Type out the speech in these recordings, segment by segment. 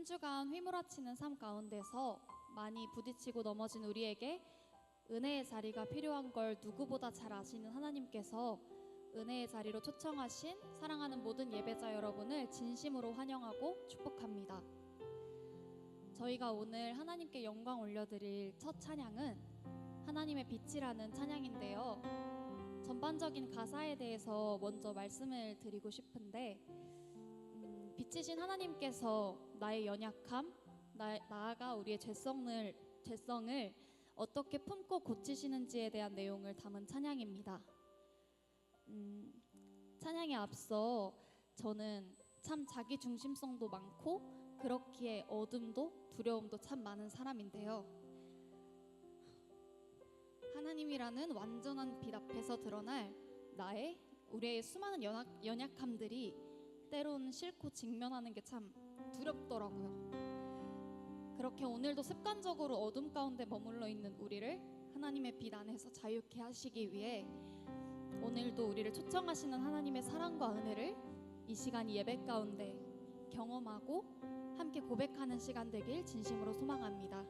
주간 휘몰아치는 삶 가운데서 많이 부딪히고 넘어진 우리에게 은혜의 자리가 필요한 걸 누구보다 잘 아시는 하나님께서 은혜의 자리로 초청하신 사랑하는 모든 예배자 여러분을 진심으로 환영하고 축복합니다. 저희가 오늘 하나님께 영광 올려드릴 첫 찬양은 하나님의 빛이라는 찬양인데요. 전반적인 가사에 대해서 먼저 말씀을 드리고 싶은데 빛이신 하나님께서 나의 연약함, 나아가 우리의 죄성을 어떻게 품고 고치시는지에 대한 내용을 담은 찬양입니다. 찬양에 앞서 저는 참 자기 중심성도 많고 그렇기에 어둠도 두려움도 참 많은 사람인데요. 하나님이라는 완전한 빛 앞에서 드러날 우리의 수많은 연약함들이 때론 싫고 직면하는 게 참 두렵더라고요. 그렇게 오늘도 습관적으로 어둠 가운데 머물러 있는 우리를 하나님의 빛 안에서 자유케 하시기 위해 오늘도 우리를 초청하시는 하나님의 사랑과 은혜를 이 시간 예배 가운데 경험하고 함께 고백하는 시간 되길 진심으로 소망합니다.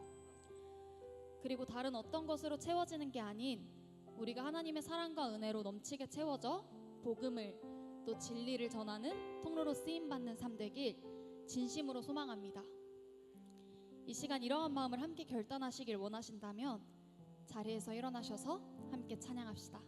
그리고 다른 어떤 것으로 채워지는 게 아닌 우리가 하나님의 사랑과 은혜로 넘치게 채워져 복음을 또 진리를 전하는 통로로 쓰임받는 삶 되길 진심으로 소망합니다. 이 시간 이러한 마음을 함께 결단하시길 원하신다면 자리에서 일어나셔서 함께 찬양합시다.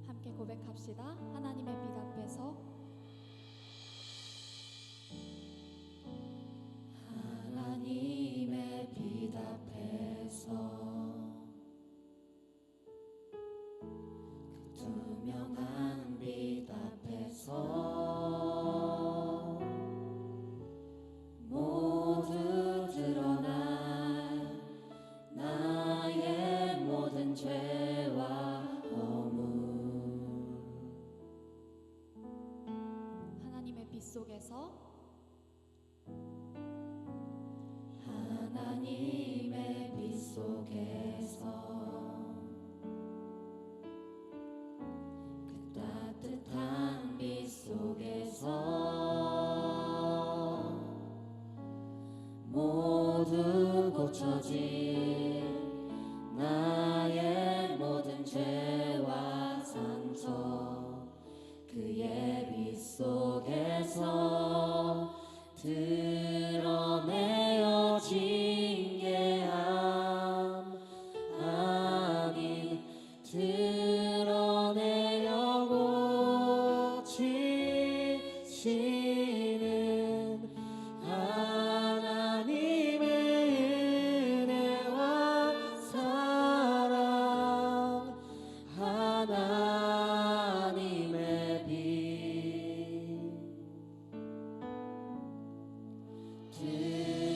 함께 고백합시다. 하나님의 빛 앞에서 하나님의 빛 앞에서 그 투명한 빛 앞에서 모두 드러날 나의 모든 죄와 하나님의 빛 속에서 하나님의 빛 속에서 그 따뜻한 빛 속에서 모두 고쳐질 나의 모든 죄와 상처 그의 빛 속에서 드러내어 징계함 아닌 드러내어 고치시는 하나님의 은혜와 사랑 하나님의 빛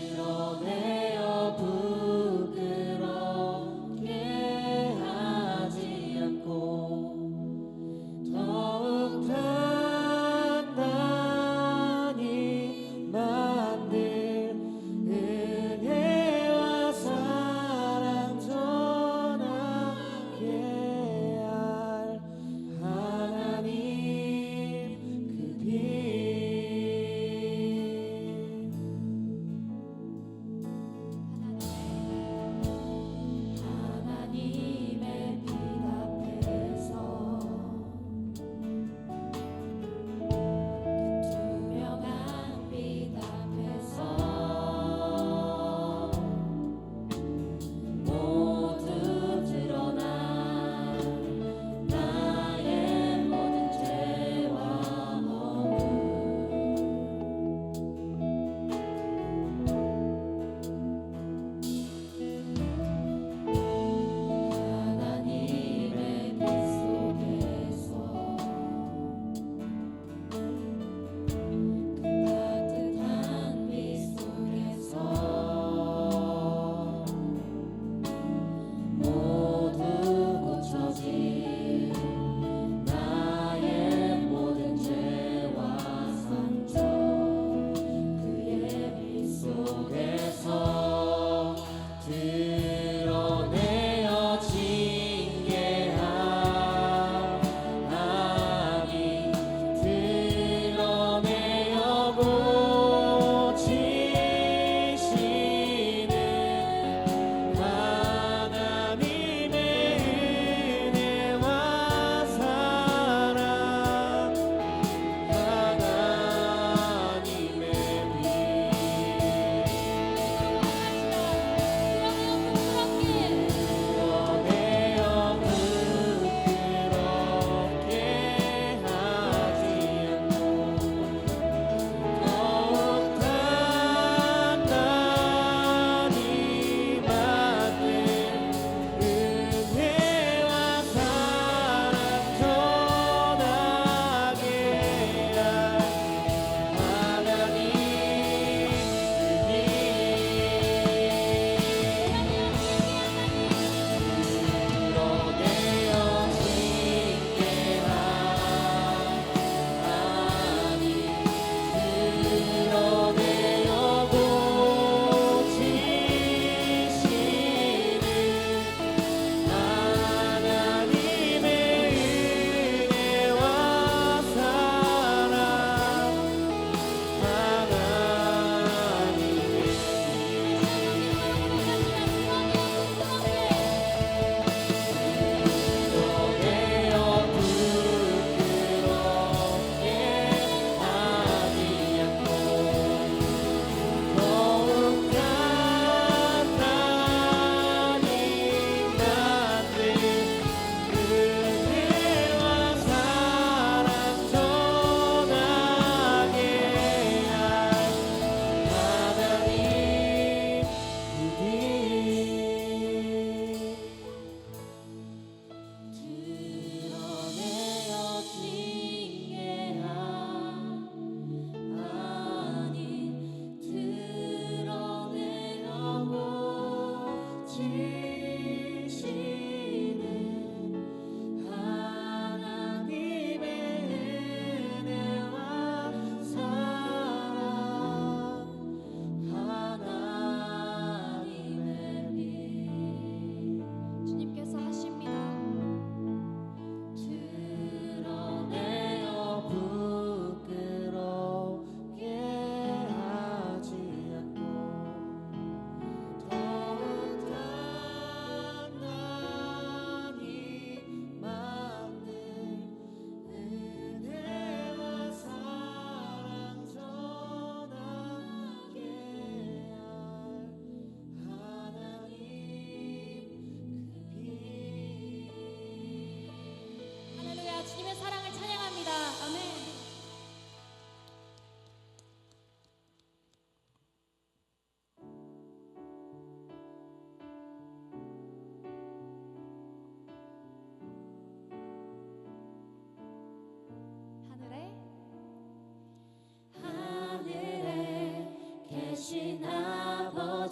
드러내어 부끄럽게 하지 않고 더욱 단단히 만들 은혜와 사랑 전하게 할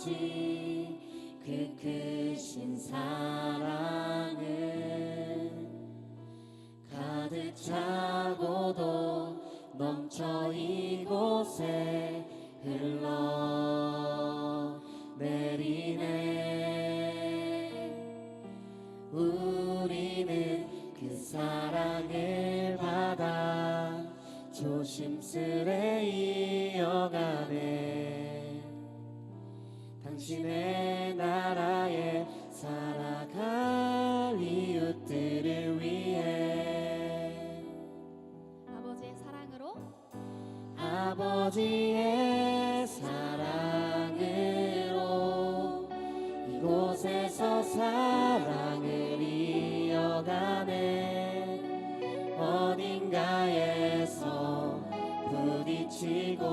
아버지 그 크신 사랑은 가득 차고도 넘쳐 이곳에 흘러내리네. 우리는 그 사랑을 받아 조심스레 이어가네. 당신의 나라에 살아갈 이웃들을 위해 아버지의 사랑으로 아버지의 사랑으로 이곳에서 사랑을 이어가네. 어딘가에서 부딪히고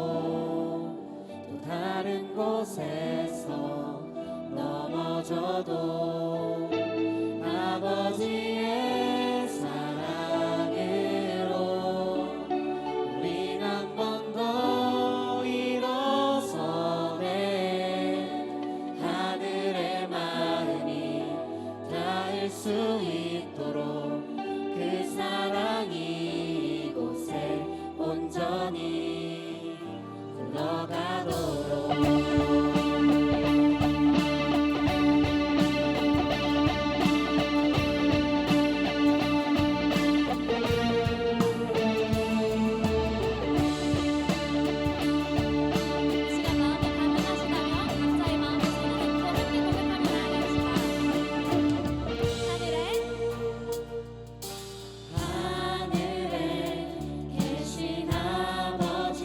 또 다른 곳에서 넘어져도 아버지의 사랑으로 우린 한 번 더 일어서네. 하늘의 마음이 닿을 수 있도록 그 사랑이 이곳에 온전히 흘러가도록. 시간 마음이 가능하시다면 각자의 마음을 손을 함께 고백하며 나아갑시다. 하늘에 계신 아버지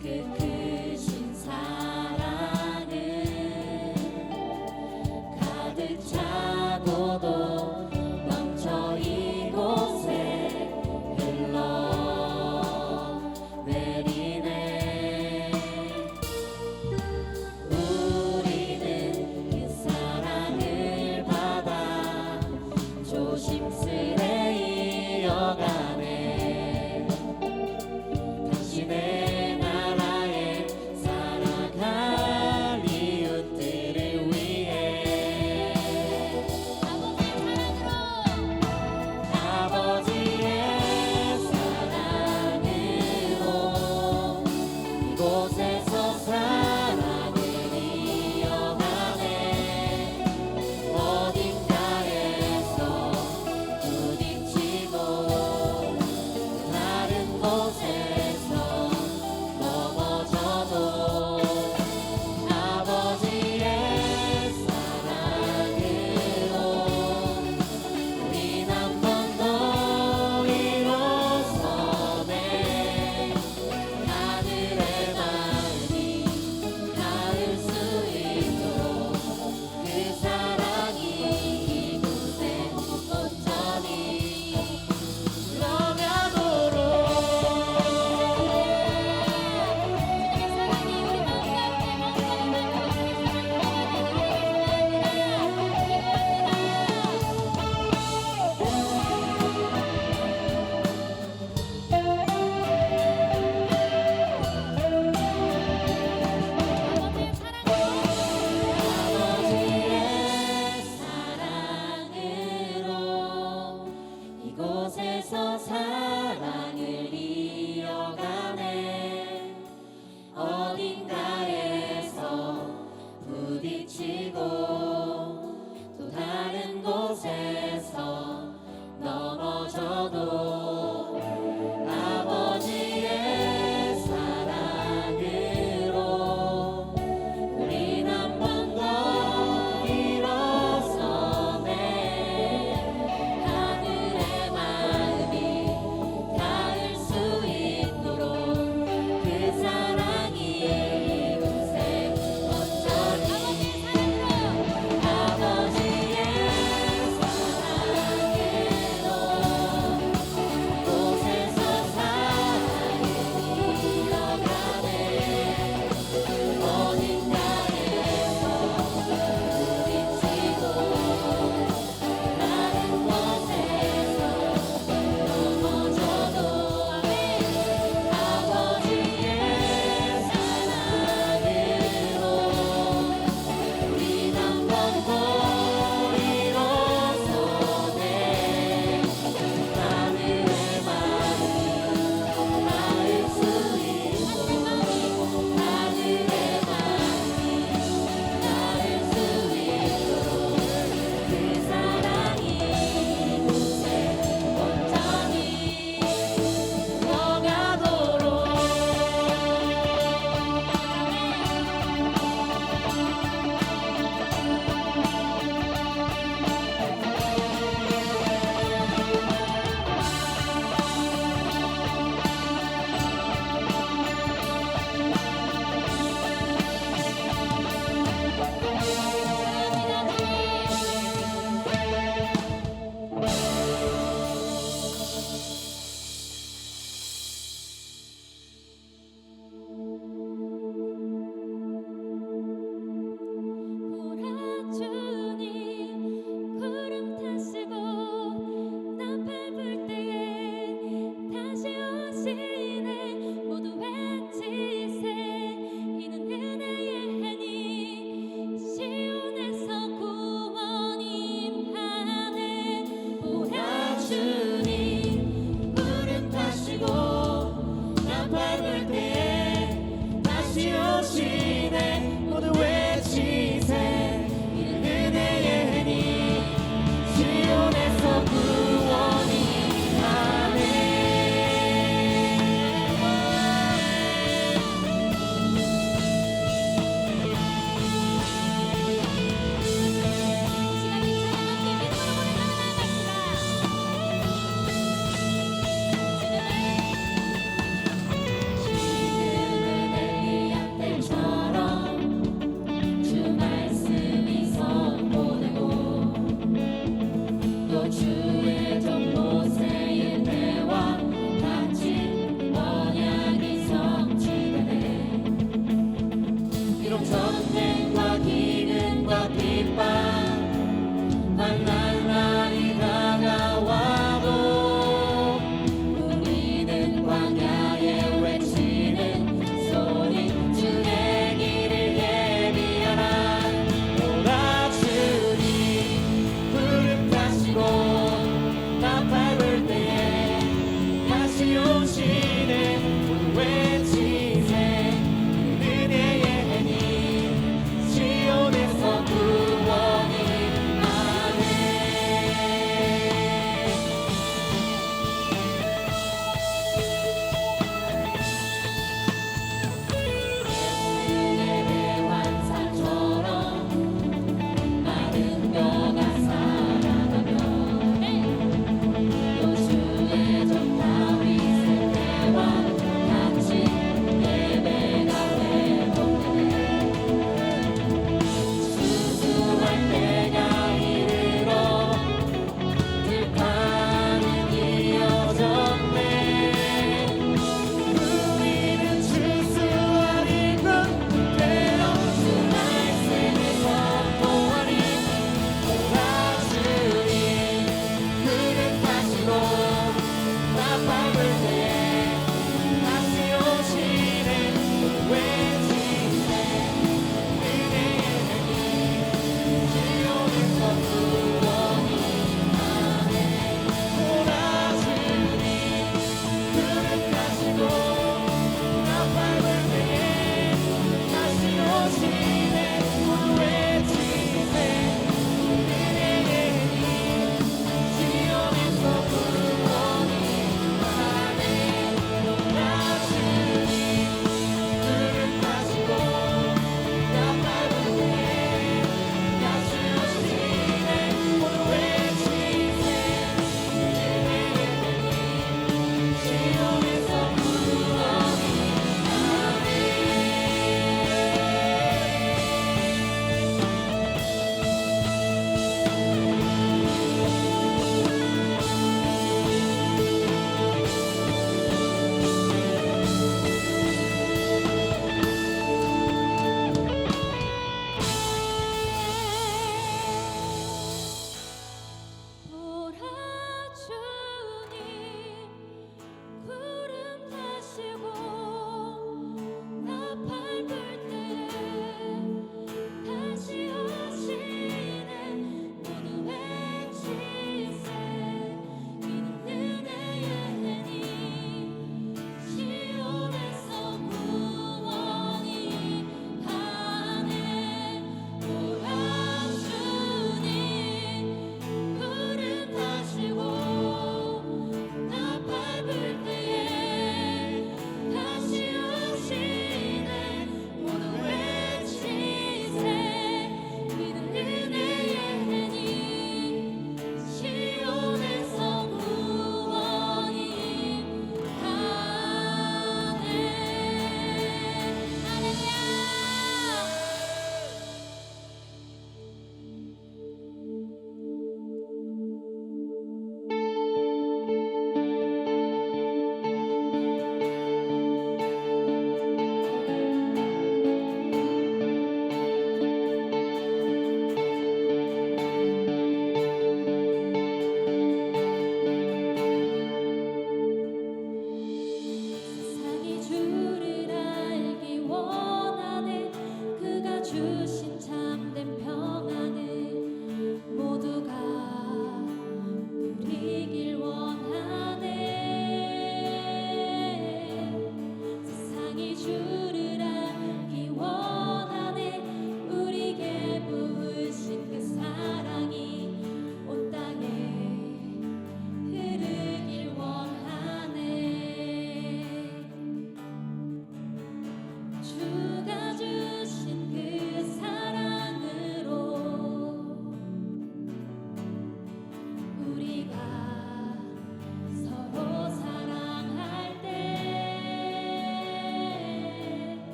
그 크신 사랑은 가득 차고도 넘쳐 이곳에 흘러내리네. 우리는 그 사랑을 받아 조심스레 이어가네. 당신의 나라에 살아갈 이웃들을 위해 아버지의 사랑으로 이곳에서 사랑을 이어가네. 어딘가에서 부딪히고 다른 곳에서 넘어져도 아버지의 사랑으로 우린 한 번 더 일어서네. 하늘의 마음이 닿을 수 있도록 그 사랑이 이곳에 온전히 흘러가도록. 주님의 사랑이 우리 가운데 아버지의 사랑으로 이곳에서 사랑을 이어가네. 어딘가에서 부딪히고 또 다른 곳에서 넘어져도 아버지의 사랑으로 우린 한 번 더 일어서네. 하늘의 마음이 닿을 수 있도록 그 사랑이 이곳에 온전히 아버지의 사랑으로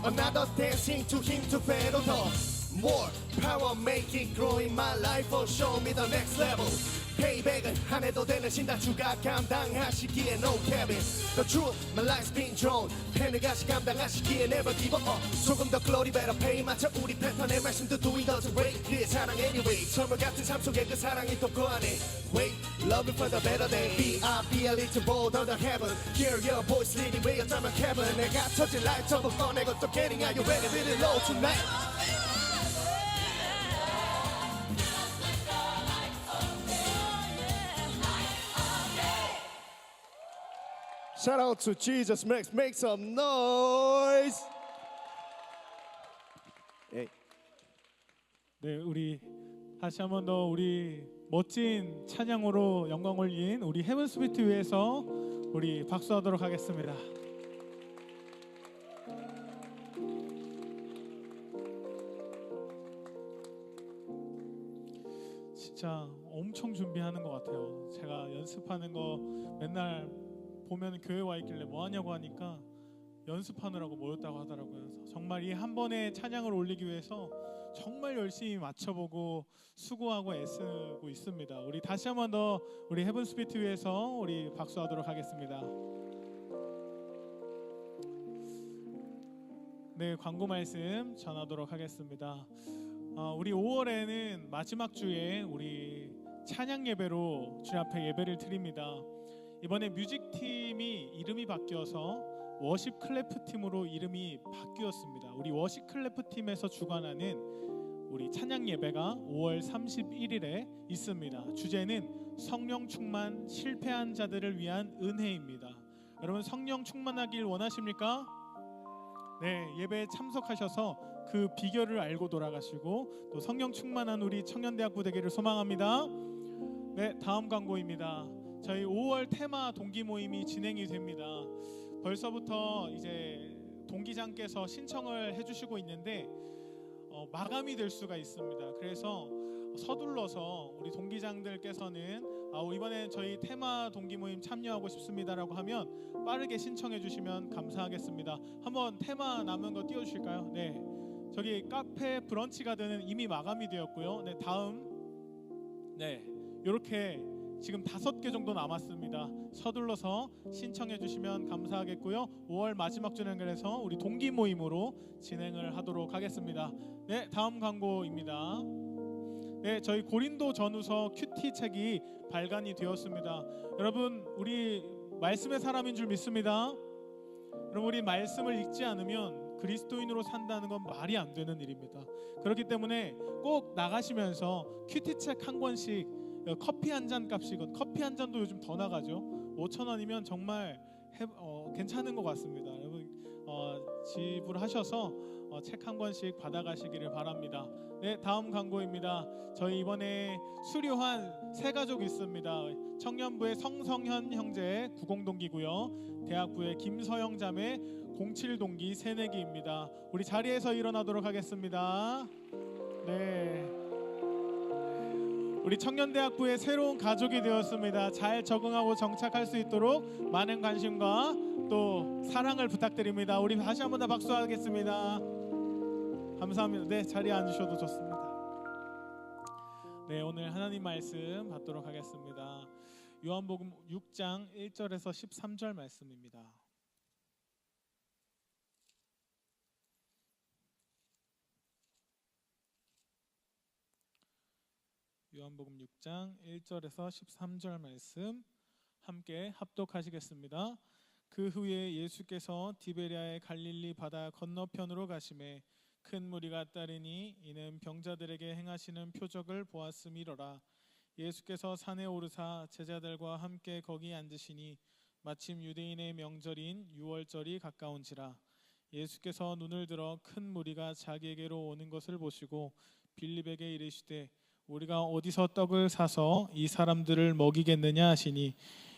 Another dancing to him to better the more power making growing my life for show me the next level Payback은 안 해도 되는 신다주가 감당하시기에 no cabin The truth, my life's been drawn 팬을같이 감당하시기에 never give up 조금 더 glory better pay 맞춰 우리 패턴의 말씀도 doing doesn't break 그의 사랑 anyway 선물 같은 삶 속에 그 사랑이 또 거하네 Wait, love it for the better day be a little bold under heaven Hear your voice leading way 어쩌면 heaven 내가 터질 라이트 전부 꺼내고 또 getting are you ready with it low tonight Shout out to Jesus Max, make some noise. Hey. 네, 우리 다시 한번 더 우리 멋진 찬양으로 영광 올린 우리 헤븐 스피트 위에서 우리 박수하도록 하겠습니다. 진짜 엄청 준비하는 것 같아요. 제가 연습하는 거 맨날 보면 교회 와 있길래 뭐 하냐고 하니까 연습하느라고 모였다고 하더라고요. 정말 이 한 번의 찬양을 올리기 위해서 정말 열심히 맞춰보고 수고하고 애쓰고 있습니다. 우리 다시 한 번 더 우리 헤븐 스피트 위에서 우리 박수하도록 하겠습니다. 네, 광고 말씀 전하도록 하겠습니다. 우리 5월에는 마지막 주에 우리 찬양 예배로 주님 앞에 예배를 드립니다. 이번에 뮤직팀이 이름이 바뀌어서 워십 클래프 팀으로 이름이 바뀌었습니다. 우리 워십 클래프 팀에서 주관하는 우리 찬양 예배가 5월 31일에 있습니다. 주제는 성령 충만 실패한 자들을 위한 은혜입니다. 여러분 성령 충만하길 원하십니까? 네, 예배에 참석하셔서 그 비결을 알고 돌아가시고 또 성령 충만한 우리 청년대학부 되기를 소망합니다. 네, 다음 광고입니다. 저희 5월 테마 동기 모임이 진행이 됩니다. 벌써부터 이제 동기장께서 신청을 해주시고 있는데 마감이 될 수가 있습니다. 그래서 서둘러서 우리 동기장들께서는 이번에 저희 테마 동기 모임 참여하고 싶습니다라고 하면 빠르게 신청해 주시면 감사하겠습니다. 한번 테마 남은 거 띄워주실까요? 네, 저기 카페 브런치 가든은 이미 마감이 되었고요. 네, 다음 네 이렇게 지금 5개 정도 남았습니다. 서둘러서 신청해 주시면 감사하겠고요. 5월 마지막 주는 그래서 우리 동기 모임으로 진행을 하도록 하겠습니다. 네, 다음 광고입니다. 네, 저희 고린도 전후서 큐티 책이 발간이 되었습니다. 여러분, 우리 말씀의 사람인 줄 믿습니다. 여러분, 우리 말씀을 읽지 않으면 그리스도인으로 산다는 건 말이 안 되는 일입니다. 그렇기 때문에 꼭 나가시면서 큐티 책 한 권씩 커피 한 잔 값이건 커피 한 잔도 요즘 더 나가죠. 5,000원이면 정말 괜찮은 것 같습니다. 여러분 지불하셔서 책 한 권씩 받아가시기를 바랍니다. 네, 다음 광고입니다. 저희 이번에 수료한 세 가족 있습니다. 청년부의 성성현 형제 90동기고요. 대학부의 김서영 자매 07동기 새내기입니다. 우리 자리에서 일어나도록 하겠습니다. 네, 우리 청년대학부의 새로운 가족이 되었습니다. 잘 적응하고 정착할 수 있도록 많은 관심과 또 사랑을 부탁드립니다. 우리 다시 한번 더 박수하겠습니다. 감사합니다. 네, 자리에 앉으셔도 좋습니다. 네, 오늘 하나님 말씀 받도록 하겠습니다. 요한복음 6장 1절에서 13절 말씀입니다. 요한복음 6장 1절에서 13절 말씀 함께 합독하시겠습니다. 그 후에 예수께서 디베랴의 갈릴리 바다 건너편으로 가시매 큰 무리가 따르니 이는 병자들에게 행하시는 표적을 보았음이로라. 예수께서 산에 오르사 제자들과 함께 거기 앉으시니 마침 유대인의 명절인 유월절이 가까운지라. 예수께서 눈을 들어 큰 무리가 자기에게로 오는 것을 보시고 빌립에게 이르시되 우리가 어디서 떡을 사서 이 사람들을 먹이겠느냐 하시니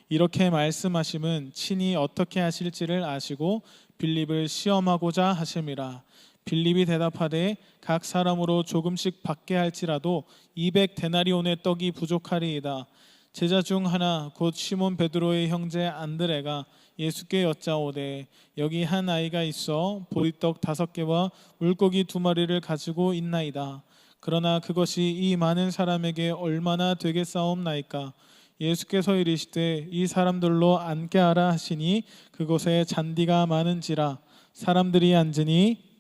이렇게 말씀하심은 친히 어떻게 하실지를 아시고 빌립을 시험하고자 하심이라. 빌립이 대답하되 각 사람으로 조금씩 받게 할지라도 200데나리온의 떡이 부족하리이다. 제자 중 하나 곧 시몬 베드로의 형제 안드레가 예수께 여짜오되 여기 한 아이가 있어 보리떡 5개와 물고기 2마리를 가지고 있나이다. 그러나 그것이 이 많은 사람에게 얼마나 되겠사옵나이까. 예수께서 이르시되 이 사람들로 앉게 하라 하시니 그곳에 잔디가 많은지라 사람들이 앉으니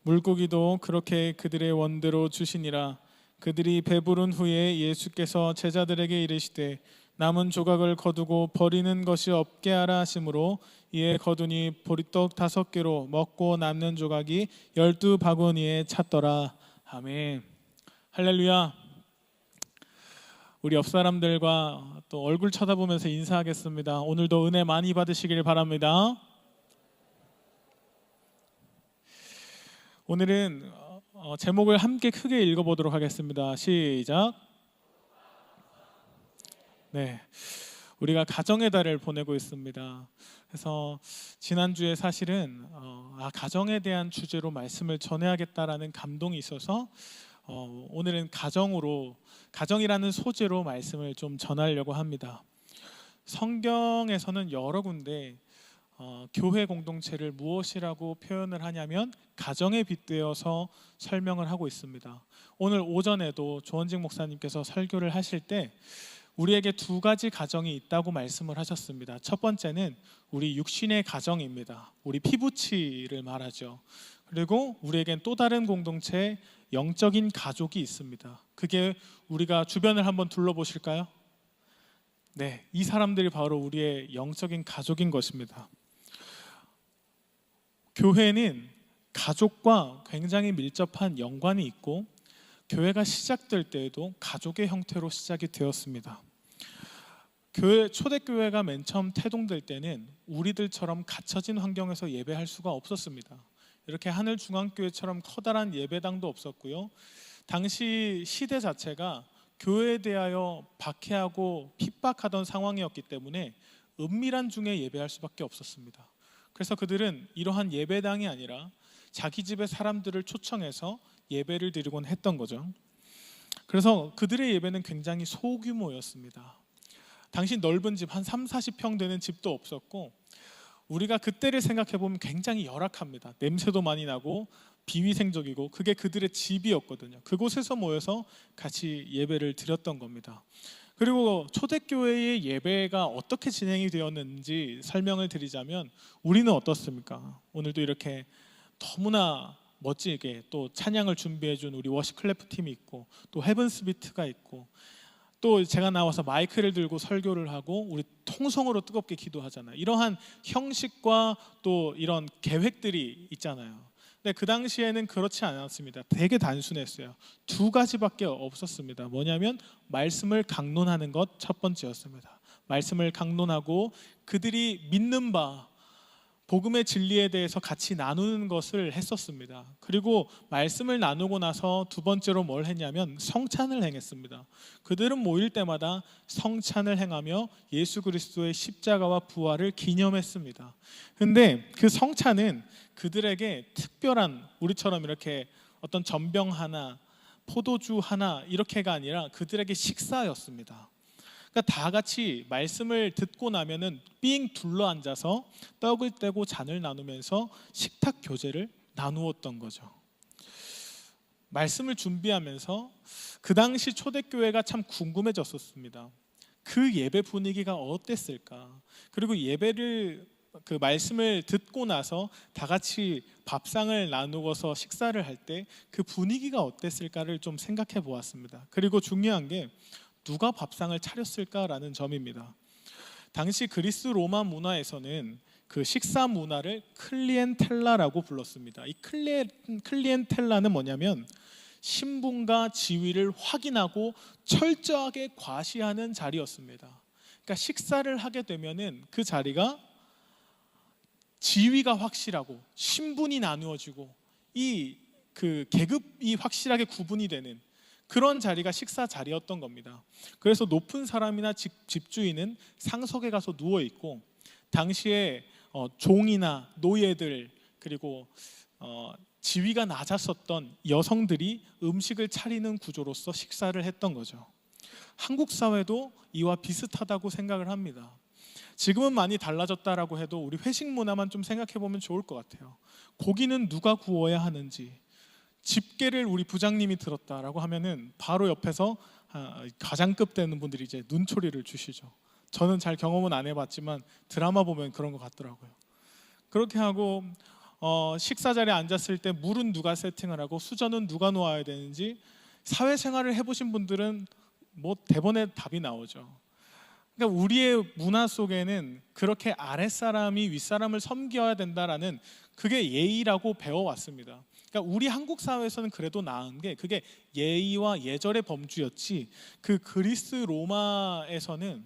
물고기도 그렇게 그들의 원대로 주시니라. 그들이 배부른 후에 예수께서 제자들에게 이르시되 남은 조각을 거두고 버리는 것이 없게 하라 하심으로 이에 거두니 보리떡 5개로 먹고 남는 조각이 12바구니에 찼더라. 아멘. 할렐루야. 우리 옆 사람들과 또 얼굴 쳐다보면서 인사하겠습니다. 오늘도 은혜 많이 받으시길 바랍니다. 오늘은 제목을 함께 크게 읽어보도록 하겠습니다. 시작. 네, 우리가 가정의 달을 보내고 있습니다. 그래서 지난주에 사실은 가정에 대한 주제로 말씀을 전해야겠다라는 감동이 있어서 오늘은 가정이라는 소재로 말씀을 좀 전하려고 합니다. 성경에서는 여러 군데 교회 공동체를 무엇이라고 표현을 하냐면 가정에 빗대어서 설명을 하고 있습니다. 오늘 오전에도 조원직 목사님께서 설교를 하실 때 우리에게 2가지 가정이 있다고 말씀을 하셨습니다. 첫 번째는 우리 육신의 가정입니다. 우리 피부치를 말하죠. 그리고 우리에겐 또 다른 공동체, 영적인 가족이 있습니다. 그게 우리가 주변을 한번 둘러보실까요? 네, 이 사람들이 바로 우리의 영적인 가족인 것입니다. 교회는 가족과 굉장히 밀접한 연관이 있고 교회가 시작될 때에도 가족의 형태로 시작이 되었습니다. 초대교회가 맨 처음 태동될 때는 우리들처럼 갇혀진 환경에서 예배할 수가 없었습니다. 이렇게 하늘중앙교회처럼 커다란 예배당도 없었고요. 당시 시대 자체가 교회에 대하여 박해하고 핍박하던 상황이었기 때문에 은밀한 중에 예배할 수밖에 없었습니다. 그래서 그들은 이러한 예배당이 아니라 자기 집의 사람들을 초청해서 예배를 드리곤 했던 거죠. 그래서 그들의 예배는 굉장히 소규모였습니다. 당시 넓은 집 한 30-40평 되는 집도 없었고 우리가 그때를 생각해 보면 굉장히 열악합니다. 냄새도 많이 나고 비위생적이고 그게 그들의 집이었거든요. 그곳에서 모여서 같이 예배를 드렸던 겁니다. 그리고 초대교회의 예배가 어떻게 진행이 되었는지 설명을 드리자면 우리는 어떻습니까? 오늘도 이렇게 너무나 멋지게 또 찬양을 준비해 준 우리 워십 클래프 팀이 있고 또 헤븐스 비트가 있고 또 제가 나와서 마이크를 들고 설교를 하고 우리 통성으로 뜨겁게 기도하잖아요. 이러한 형식과 또 이런 계획들이 있잖아요. 근데 그 당시에는 그렇지 않았습니다. 되게 단순했어요. 2가지밖에 없었습니다. 뭐냐면 말씀을 강론하는 것 첫 번째였습니다. 말씀을 강론하고 그들이 믿는 바 복음의 진리에 대해서 같이 나누는 것을 했었습니다. 그리고 말씀을 나누고 나서 2번째로 뭘 했냐면 성찬을 행했습니다. 그들은 모일 때마다 성찬을 행하며 예수 그리스도의 십자가와 부활을 기념했습니다. 근데 그 성찬은 그들에게 특별한 우리처럼 이렇게 어떤 전병 하나, 포도주 하나 이렇게가 아니라 그들에게 식사였습니다. 그러니까 다 같이 말씀을 듣고 나면은 삥 둘러 앉아서 떡을 떼고 잔을 나누면서 식탁 교제를 나누었던 거죠. 말씀을 준비하면서 그 당시 초대교회가 참 궁금해졌었습니다. 그 예배 분위기가 어땠을까? 그리고 그 말씀을 듣고 나서 다 같이 밥상을 나누어서 식사를 할 때 그 분위기가 어땠을까를 좀 생각해 보았습니다. 그리고 중요한 게 누가 밥상을 차렸을까라는 점입니다. 당시 그리스 로마 문화에서는 그 식사 문화를 클리엔텔라라고 불렀습니다. 이 클리엔텔라는 뭐냐면 신분과 지위를 확인하고 철저하게 과시하는 자리였습니다. 그러니까 식사를 하게 되면은 그 자리가 지위가 확실하고 신분이 나누어지고 그 계급이 확실하게 구분이 되는 그런 자리가 식사 자리였던 겁니다. 그래서 높은 사람이나 집주인은 상석에 가서 누워 있고 당시에 종이나 노예들 그리고 지위가 낮았었던 여성들이 음식을 차리는 구조로서 식사를 했던 거죠. 한국 사회도 이와 비슷하다고 생각을 합니다. 지금은 많이 달라졌다라고 해도 우리 회식 문화만 좀 생각해 보면 좋을 것 같아요. 고기는 누가 구워야 하는지, 집게를 우리 부장님이 들었다라고 하면은 바로 옆에서 가장급 되는 분들이 이제 눈초리를 주시죠. 저는 잘 경험은 안 해봤지만 드라마 보면 그런 것 같더라고요. 그렇게 하고 식사 자리에 앉았을 때 물은 누가 세팅을 하고 수저는 누가 놓아야 되는지, 사회생활을 해보신 분들은 뭐 대본에 답이 나오죠. 그러니까 우리의 문화 속에는 그렇게 아랫사람이 윗사람을 섬겨야 된다라는 그게 예의라고 배워왔습니다. 그러니까 우리 한국 사회에서는 그래도 나은 게 그게 예의와 예절의 범주였지, 그 그리스 로마에서는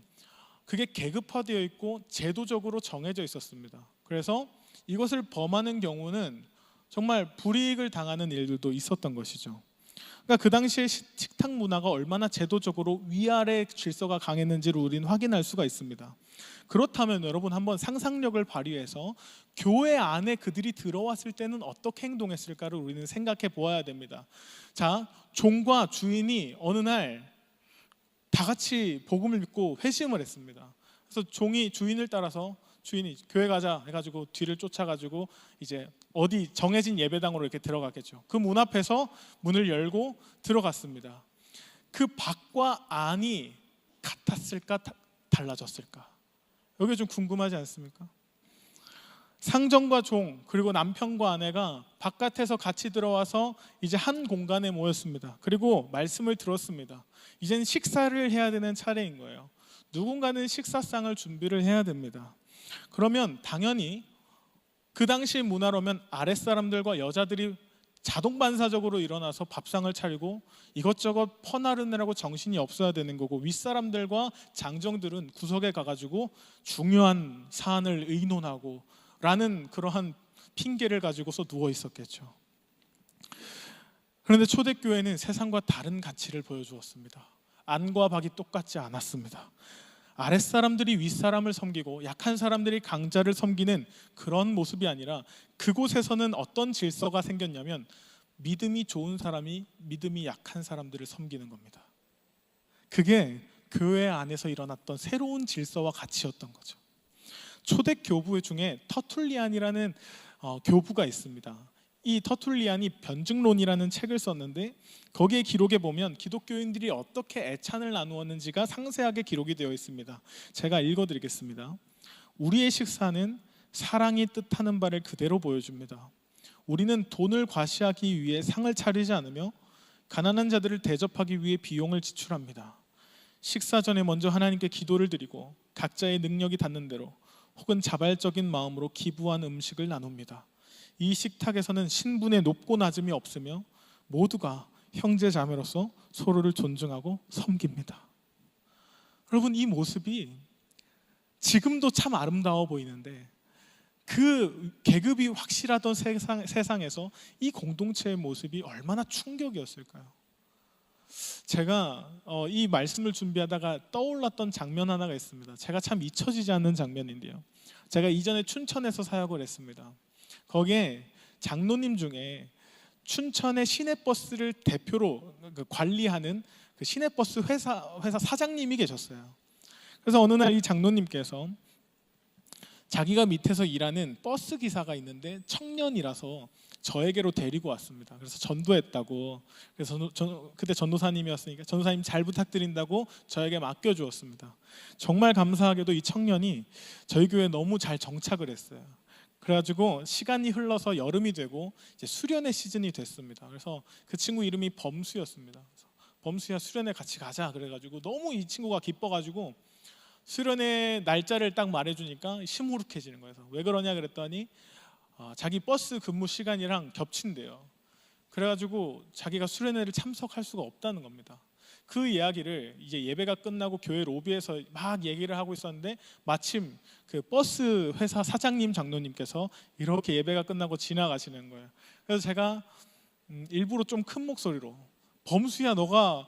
그게 계급화되어 있고 제도적으로 정해져 있었습니다. 그래서 이것을 범하는 경우는 정말 불이익을 당하는 일들도 있었던 것이죠. 그러니까 그 당시에 식탁 문화가 얼마나 제도적으로 위아래 질서가 강했는지를 우리는 확인할 수가 있습니다. 그렇다면 여러분, 한번 상상력을 발휘해서 교회 안에 그들이 들어왔을 때는 어떻게 행동했을까를 우리는 생각해 보아야 됩니다. 자, 종과 주인이 어느 날 다 같이 복음을 믿고 회심을 했습니다. 그래서 종이 주인을 따라서, 주인이 교회 가자 해가지고 뒤를 쫓아가지고 이제 어디 정해진 예배당으로 이렇게 들어갔겠죠. 그 문 앞에서 문을 열고 들어갔습니다. 그 밖과 안이 같았을까 달라졌을까? 여기 좀 궁금하지 않습니까? 상정과 종 그리고 남편과 아내가 바깥에서 같이 들어와서 이제 한 공간에 모였습니다. 그리고 말씀을 들었습니다. 이제는 식사를 해야 되는 차례인 거예요. 누군가는 식사상을 준비를 해야 됩니다. 그러면 당연히 그 당시 문화로면 아랫사람들과 여자들이 자동 반사적으로 일어나서 밥상을 차리고 이것저것 퍼나르느라고 정신이 없어야 되는 거고, 윗사람들과 장정들은 구석에 가가지고 중요한 사안을 의논하고 라는 그러한 핑계를 가지고서 누워 있었겠죠. 그런데 초대교회는 세상과 다른 가치를 보여주었습니다. 안과 박이 똑같지 않았습니다. 아랫사람들이 윗사람을 섬기고 약한 사람들이 강자를 섬기는 그런 모습이 아니라, 그곳에서는 어떤 질서가 생겼냐면 믿음이 좋은 사람이 믿음이 약한 사람들을 섬기는 겁니다. 그게 교회 안에서 일어났던 새로운 질서와 가치였던 거죠. 초대 교부 중에 터툴리안이라는 교부가 있습니다. 이 터툴리안이 변증론이라는 책을 썼는데, 거기에 기록에 보면 기독교인들이 어떻게 애찬을 나누었는지가 상세하게 기록이 되어 있습니다. 제가 읽어드리겠습니다. 우리의 식사는 사랑이 뜻하는 바를 그대로 보여줍니다. 우리는 돈을 과시하기 위해 상을 차리지 않으며 가난한 자들을 대접하기 위해 비용을 지출합니다. 식사 전에 먼저 하나님께 기도를 드리고 각자의 능력이 닿는 대로 혹은 자발적인 마음으로 기부한 음식을 나눕니다. 이 식탁에서는 신분의 높고 낮음이 없으며 모두가 형제 자매로서 서로를 존중하고 섬깁니다. 여러분, 이 모습이 지금도 참 아름다워 보이는데, 그 계급이 확실하던 세상에서 이 공동체의 모습이 얼마나 충격이었을까요? 제가 이 말씀을 준비하다가 떠올랐던 장면 하나가 있습니다. 제가 참 잊혀지지 않는 장면인데요. 제가 이전에 춘천에서 사역을 했습니다. 거기에 장로님 중에 춘천의 시내버스를 대표로 관리하는 그 시내버스 회사 사장님이 계셨어요. 그래서 어느 날 이 장로님께서 자기가 밑에서 일하는 버스 기사가 있는데 청년이라서 저에게로 데리고 왔습니다. 그래서 전도했다고, 그래서 그때 전도사님이었으니까 전도사님 잘 부탁드린다고 저에게 맡겨주었습니다. 정말 감사하게도 이 청년이 저희 교회에 너무 잘 정착을 했어요. 그래가지고 시간이 흘러서 여름이 되고 이제 수련의 시즌이 됐습니다. 그래서 그 친구 이름이 범수였습니다. 그래서 범수야, 수련회 같이 가자 그래가지고 너무 이 친구가 기뻐가지고 수련회 날짜를 딱 말해주니까 시무룩해지는 거예요. 왜 그러냐 그랬더니 자기 버스 근무 시간이랑 겹친대요. 그래가지고 자기가 수련회를 참석할 수가 없다는 겁니다. 그 이야기를 이제 예배가 끝나고 교회 로비에서 막 얘기를 하고 있었는데, 마침 그 버스 회사 사장님 장로님께서 이렇게 예배가 끝나고 지나가시는 거예요. 그래서 제가 일부러 좀 큰 목소리로, 범수야, 너가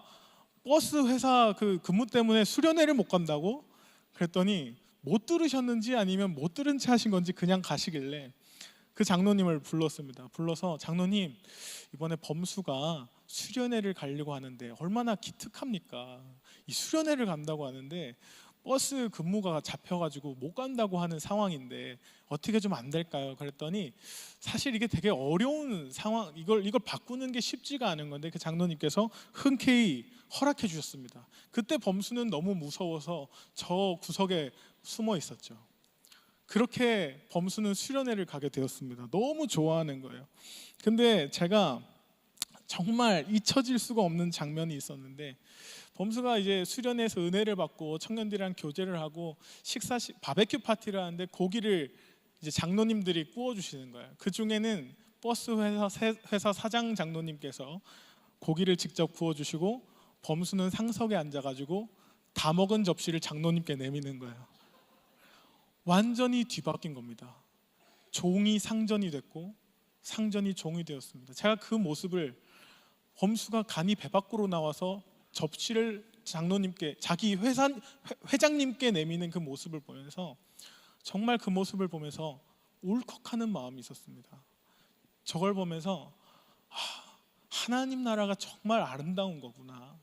버스 회사 그 근무 때문에 수련회를 못 간다고? 그랬더니 못 들으셨는지 아니면 못 들은 채 하신 건지 그냥 가시길래, 그 장로님을 불렀습니다. 불러서 장로님, 이번에 범수가 수련회를 가려고 하는데 얼마나 기특합니까? 이 수련회를 간다고 하는데 버스 근무가 잡혀가지고 못 간다고 하는 상황인데 어떻게 좀 안 될까요? 그랬더니 사실 이게 되게 어려운 상황, 이걸 바꾸는 게 쉽지가 않은 건데 그 장로님께서 흔쾌히 허락해 주셨습니다. 그때 범수는 너무 무서워서 저 구석에 숨어 있었죠. 그렇게 범수는 수련회를 가게 되었습니다. 너무 좋아하는 거예요. 근데 제가 정말 잊혀질 수가 없는 장면이 있었는데, 범수가 이제 수련회에서 은혜를 받고 청년들이랑 교제를 하고 바베큐 파티를 하는데 고기를 이제 장로님들이 구워 주시는 거예요. 그 중에는 버스 회사 사장 장로님께서 고기를 직접 구워 주시고 범수는 상석에 앉아가지고 다 먹은 접시를 장로님께 내미는 거예요. 완전히 뒤바뀐 겁니다. 종이 상전이 됐고 상전이 종이 되었습니다. 제가 그 모습을, 범수가 간이 배 밖으로 나와서 접시를 장로님께, 자기 회장님께 내미는 그 모습을 보면서, 정말 그 모습을 보면서 울컥하는 마음이 있었습니다. 저걸 보면서 하나님 나라가 정말 아름다운 거구나.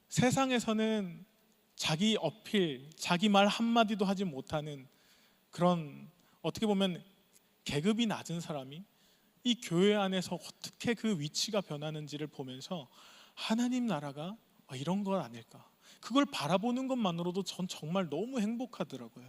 세상에서는 자기 어필, 자기 말 한마디도 하지 못하는 그런, 어떻게 보면 계급이 낮은 사람이 이 교회 안에서 어떻게 그 위치가 변하는지를 보면서 하나님 나라가 이런 건 아닐까, 그걸 바라보는 것만으로도 전 정말 너무 행복하더라고요.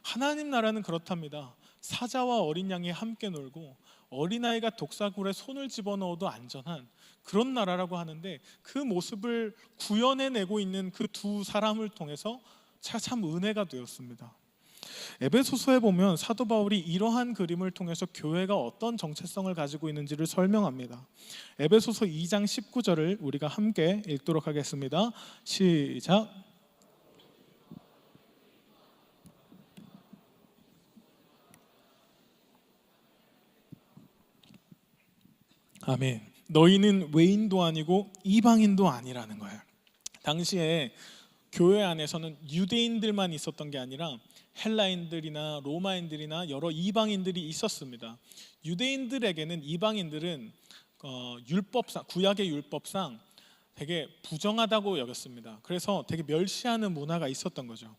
하나님 나라는 그렇답니다. 사자와 어린 양이 함께 놀고 어린아이가 독사굴에 손을 집어넣어도 안전한 그런 나라라고 하는데, 그 모습을 구현해내고 있는 그 두 사람을 통해서 제가 참 은혜가 되었습니다. 에베소서에 보면 사도 바울이 이러한 그림을 통해서 교회가 어떤 정체성을 가지고 있는지를 설명합니다. 에베소서 2장 19절을 우리가 함께 읽도록 하겠습니다. 시작. 아멘. 너희는 외인도 아니고 이방인도 아니라는 거예요. 당시에 교회 안에서는 유대인들만 있었던 게 아니라 헬라인들이나 로마인들이나 여러 이방인들이 있었습니다. 유대인들에게는 이방인들은 율법상, 구약의 율법상 되게 부정하다고 여겼습니다. 그래서 되게 멸시하는 문화가 있었던 거죠.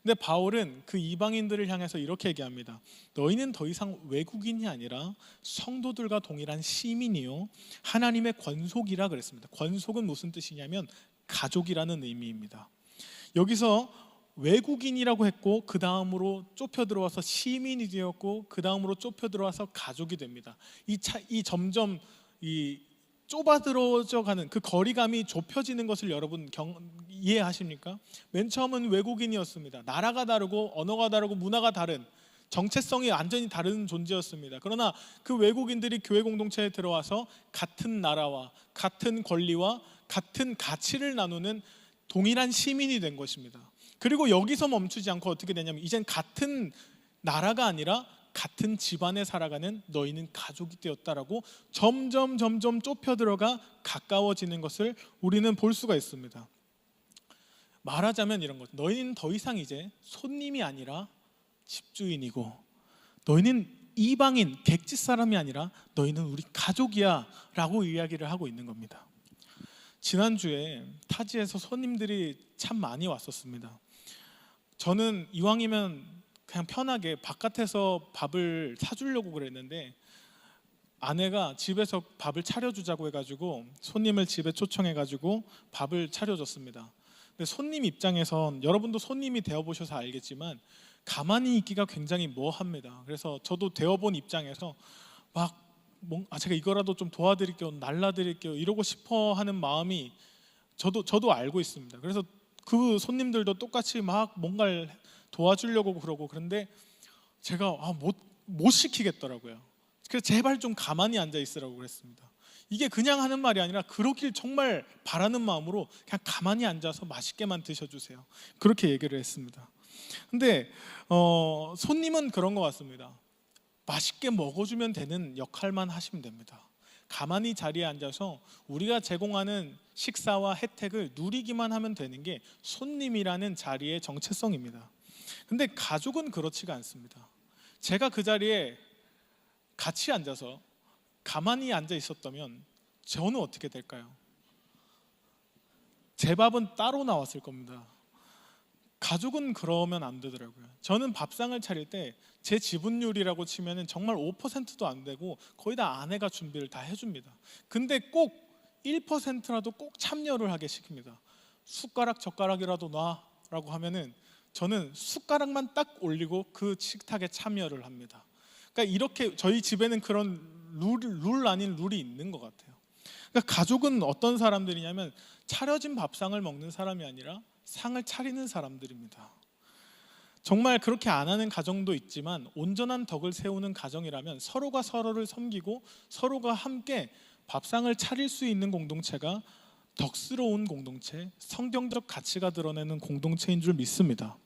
근데 바울은 그 이방인들을 향해서 이렇게 얘기합니다. 너희는 더 이상 외국인이 아니라 성도들과 동일한 시민이요 하나님의 권속이라 그랬습니다. 권속은 무슨 뜻이냐면 가족이라는 의미입니다. 여기서 외국인이라고 했고 그 다음으로 좁혀 들어와서 시민이 되었고 그 다음으로 좁혀 들어와서 가족이 됩니다. 이 점점 이 좁아들어져가는 그 거리감이 좁혀지는 것을 여러분 이해하십니까? 맨 처음은 외국인이었습니다. 나라가 다르고 언어가 다르고 문화가 다른, 정체성이 완전히 다른 존재였습니다. 그러나 그 외국인들이 교회 공동체에 들어와서 같은 나라와 같은 권리와 같은 가치를 나누는 동일한 시민이 된 것입니다. 그리고 여기서 멈추지 않고 어떻게 되냐면 이젠 같은 나라가 아니라 같은 집안에 살아가는 너희는 가족이 되었다라고 점점 좁혀 들어가 가까워지는 것을 우리는 볼 수가 있습니다. 말하자면 이런 것, 너희는 더 이상 이제 손님이 아니라 집주인이고, 너희는 이방인, 객지 사람이 아니라 너희는 우리 가족이야 라고 이야기를 하고 있는 겁니다. 지난주에 타지에서 손님들이 참 많이 왔었습니다. 저는 이왕이면 그냥 편하게 바깥에서 밥을 사주려고 그랬는데 아내가 집에서 밥을 차려주자고 해가지고 손님을 집에 초청해가지고 밥을 차려줬습니다. 근데 손님 입장에선, 여러분도 손님이 되어보셔서 알겠지만 가만히 있기가 굉장히 뭐합니다. 그래서 저도 되어본 입장에서 막 제가 이거라도 좀 도와드릴게요, 날라드릴게요 이러고 싶어 하는 마음이 저도 알고 있습니다. 그래서 그 손님들도 똑같이 막 뭔가를 도와주려고 그러고, 그런데 제가 못 시키겠더라고요. 그래서 제발 좀 가만히 앉아 있으라고 그랬습니다. 이게 그냥 하는 말이 아니라 그러길 정말 바라는 마음으로 그냥 가만히 앉아서 맛있게만 드셔주세요, 그렇게 얘기를 했습니다. 근데 손님은 그런 것 같습니다. 맛있게 먹어주면 되는 역할만 하시면 됩니다. 가만히 자리에 앉아서 우리가 제공하는 식사와 혜택을 누리기만 하면 되는 게 손님이라는 자리의 정체성입니다. 근데 가족은 그렇지가 않습니다. 제가 그 자리에 같이 앉아서 가만히 앉아 있었다면 저는 어떻게 될까요? 제 밥은 따로 나왔을 겁니다. 가족은 그러면 안 되더라고요. 저는 밥상을 차릴 때 제 지분율이라고 치면은 정말 5%도 안 되고 거의 다 아내가 준비를 다 해줍니다. 근데 꼭 1%라도 꼭 참여를 하게 시킵니다. 숟가락 젓가락이라도 놔라고 하면은 저는 숟가락만 딱 올리고 그 식탁에 참여를 합니다. 그러니까 이렇게 저희 집에는 그런 룰 아닌 룰이 있는 것 같아요. 그러니까 가족은 어떤 사람들이냐면 차려진 밥상을 먹는 사람이 아니라 상을 차리는 사람들입니다. 정말 그렇게 안 하는 가정도 있지만 온전한 덕을 세우는 가정이라면 서로가 서로를 섬기고 서로가 함께 밥상을 차릴 수 있는 공동체가 덕스러운 공동체, 성경적 가치가 드러내는 공동체인 줄 믿습니다.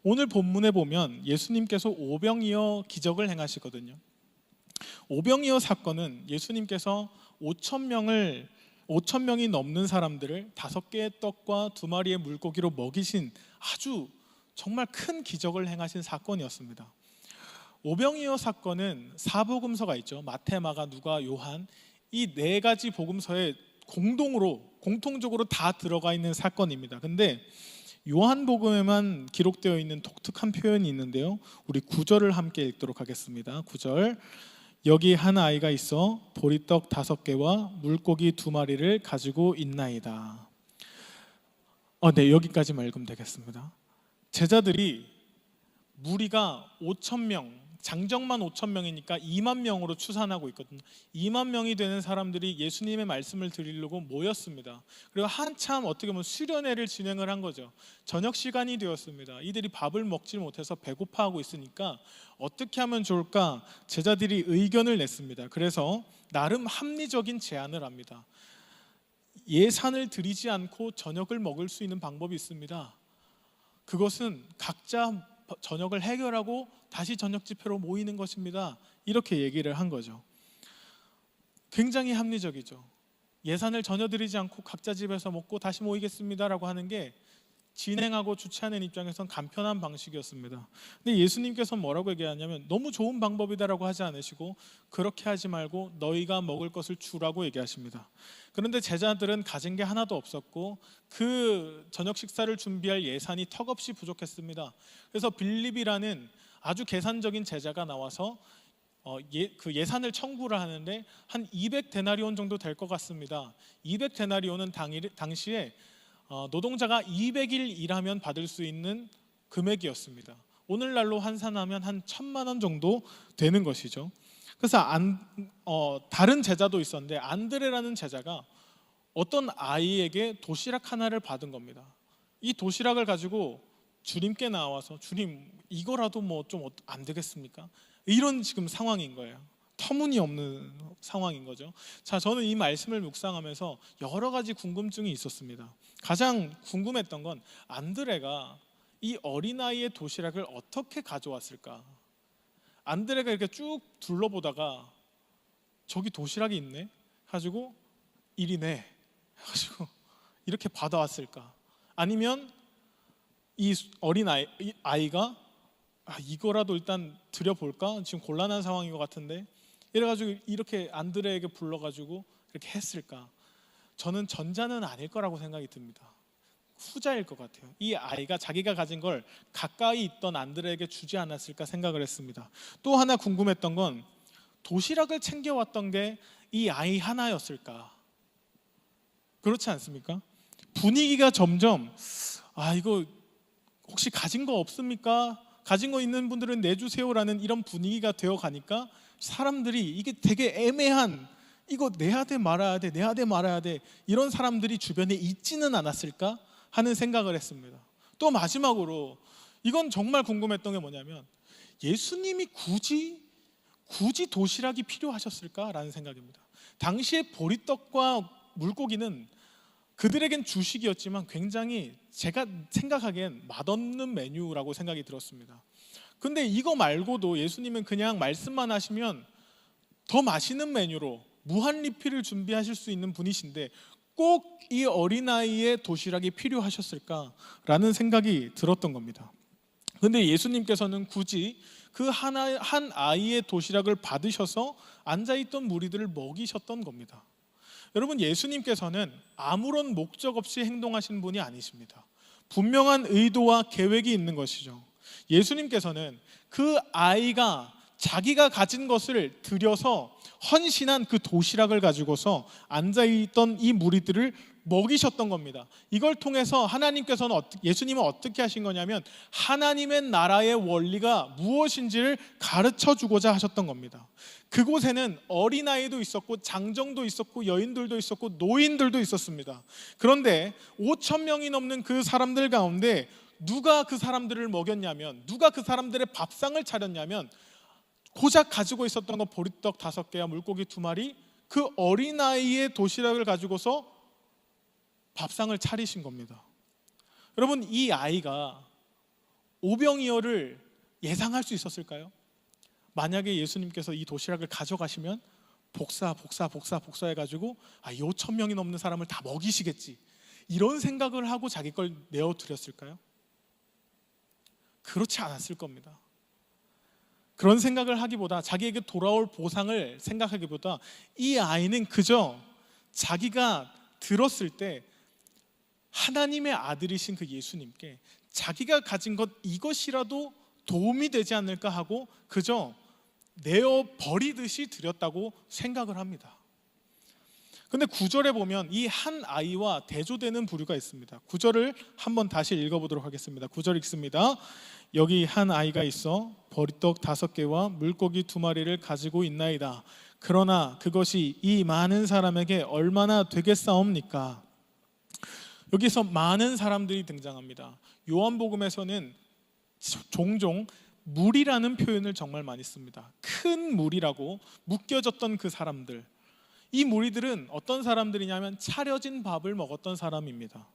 오늘 본문에 보면 예수님께서 오병이어 기적을 행하시거든요. 오병이어 사건은 예수님께서 5천 명이 넘는 사람들을 5개의 떡과 2마리의 물고기로 먹이신 아주 정말 큰 기적을 행하신 사건이었습니다. 오병이어 사건은 4복음서가 있죠. 마태, 마가, 누가, 요한, 이 4가지 복음서에 공통적으로 다 들어가 있는 사건입니다. 근데 요한복음에만 기록되어 있는 독특한 표현이 있는데요. 우리 9절을 함께 읽도록 하겠습니다. 9절. 여기 한 아이가 있어 보리떡 5개와 물고기 2마리를 가지고 있나이다. 네, 여기까지만 읽으면 되겠습니다. 제자들이 무리가 5,000명, 장정만 5,000명이니까 2만 명으로 추산하고 있거든요. 2만 명이 되는 사람들이 예수님의 말씀을 들으려고 모였습니다. 그리고 한참 어떻게 보면 수련회를 진행을 한 거죠. 저녁 시간이 되었습니다. 이들이 밥을 먹지 못해서 배고파하고 있으니까 어떻게 하면 좋을까? 제자들이 의견을 냈습니다. 그래서 나름 합리적인 제안을 합니다. 예산을 들이지 않고 저녁을 먹을 수 있는 방법이 있습니다. 그것은 각자 저녁을 해결하고 다시 저녁 집회로 모이는 것입니다. 이렇게 얘기를 한 거죠. 굉장히 합리적이죠. 예산을 전혀 들이지 않고 각자 집에서 먹고 다시 모이겠습니다라고 하는 게 진행하고 주최하는 입장에선 간편한 방식이었습니다. 근데 예수님께서 뭐라고 얘기하냐면 너무 좋은 방법이다라고 하지 않으시고 그렇게 하지 말고 너희가 먹을 것을 주라고 얘기하십니다. 그런데 제자들은 가진 게 하나도 없었고 그 저녁 식사를 준비할 예산이 턱없이 부족했습니다. 그래서 빌립이라는 아주 계산적인 제자가 나와서 그 예산을 청구를 하는데 한 200데나리온 정도 될 것 같습니다. 200데나리온은 당시에 노동자가 200일 일하면 받을 수 있는 금액이었습니다. 오늘날로 환산하면 한 1,000만 원 정도 되는 것이죠. 그래서 다른 제자도 있었는데 안드레라는 제자가 어떤 아이에게 도시락 하나를 받은 겁니다. 이 도시락을 가지고 주님께 나와서 주님 이거라도 뭐 좀 안 되겠습니까? 이런 지금 상황인 거예요. 터무니없는 상황인 거죠. 자, 저는 이 말씀을 묵상하면서 여러 가지 궁금증이 있었습니다. 가장 궁금했던 건 안드레가 이 어린아이의 도시락을 어떻게 가져왔을까? 안드레가 이렇게 쭉 둘러보다가 저기 도시락이 있네? 가지고 일이네? 가지고 이렇게 받아왔을까? 아니면 이 어린아이가 이거라도 일단 드려볼까? 지금 곤란한 상황인 것 같은데 이래가지고 이렇게 안드레에게 불러가지고 이렇게 했을까? 저는 전자는 아닐 거라고 생각이 듭니다. 후자일 것 같아요. 이 아이가 자기가 가진 걸 가까이 있던 안드레에게 주지 않았을까 생각을 했습니다. 또 하나 궁금했던 건 도시락을 챙겨왔던 게 이 아이 하나였을까? 그렇지 않습니까? 분위기가 점점 이거 혹시 가진 거 없습니까? 가진 거 있는 분들은 내주세요라는 이런 분위기가 되어 가니까 사람들이 이게 되게 애매한 이거 내야 돼 말아야 돼 내야 돼 말아야 돼 이런 사람들이 주변에 있지는 않았을까 하는 생각을 했습니다. 또 마지막으로 이건 정말 궁금했던 게 뭐냐면 예수님이 굳이 도시락이 필요하셨을까라는 생각입니다. 당시에 보리떡과 물고기는 그들에겐 주식이었지만 굉장히 제가 생각하기엔 맛없는 메뉴라고 생각이 들었습니다. 근데 이거 말고도 예수님은 그냥 말씀만 하시면 더 맛있는 메뉴로 무한 리필을 준비하실 수 있는 분이신데 꼭 이 어린아이의 도시락이 필요하셨을까라는 생각이 들었던 겁니다. 근데 예수님께서는 굳이 그 한 아이의 도시락을 받으셔서 앉아있던 무리들을 먹이셨던 겁니다. 여러분, 예수님께서는 아무런 목적 없이 행동하신 분이 아니십니다. 분명한 의도와 계획이 있는 것이죠. 예수님께서는 그 아이가 자기가 가진 것을 들여서 헌신한 그 도시락을 가지고서 앉아있던 이 무리들을 먹이셨던 겁니다. 이걸 통해서 하나님께서는 예수님은 어떻게 하신 거냐면 하나님의 나라의 원리가 무엇인지를 가르쳐 주고자 하셨던 겁니다. 그곳에는 어린아이도 있었고 장정도 있었고 여인들도 있었고 노인들도 있었습니다. 그런데 5천 명이 넘는 그 사람들 가운데 누가 그 사람들을 먹였냐면, 누가 그 사람들의 밥상을 차렸냐면, 고작 가지고 있었던 건 보리떡 5개와 물고기 2마리, 그 어린아이의 도시락을 가지고서 밥상을 차리신 겁니다. 여러분, 이 아이가 오병이어를 예상할 수 있었을까요? 만약에 예수님께서 이 도시락을 가져가시면 복사 해가지고 5천 명이 넘는 사람을 다 먹이시겠지, 이런 생각을 하고 자기 걸 내어드렸을까요? 그렇지 않았을 겁니다. 그런 생각을 하기보다, 자기에게 돌아올 보상을 생각하기보다 이 아이는 그저 자기가 들었을 때 하나님의 아들이신 그 예수님께 자기가 가진 것 이것이라도 도움이 되지 않을까 하고 그저 내어 버리듯이 드렸다고 생각을 합니다. 근데 9절에 보면 이 한 아이와 대조되는 부류가 있습니다. 9절을 한번 다시 읽어보도록 하겠습니다. 9절 읽습니다. 여기 한 아이가 있어 보리떡 5개와 물고기 2마리를 가지고 있나이다. 그러나 그것이 이 많은 사람에게 얼마나 되겠사옵니까? 여기서 많은 사람들이 등장합니다. 요한복음에서는 종종 무리라는 표현을 정말 많이 씁니다. 큰 무리라고 묶여졌던 그 사람들, 이 무리들은 어떤 사람들이냐면 차려진 밥을 먹었던 사람입니다.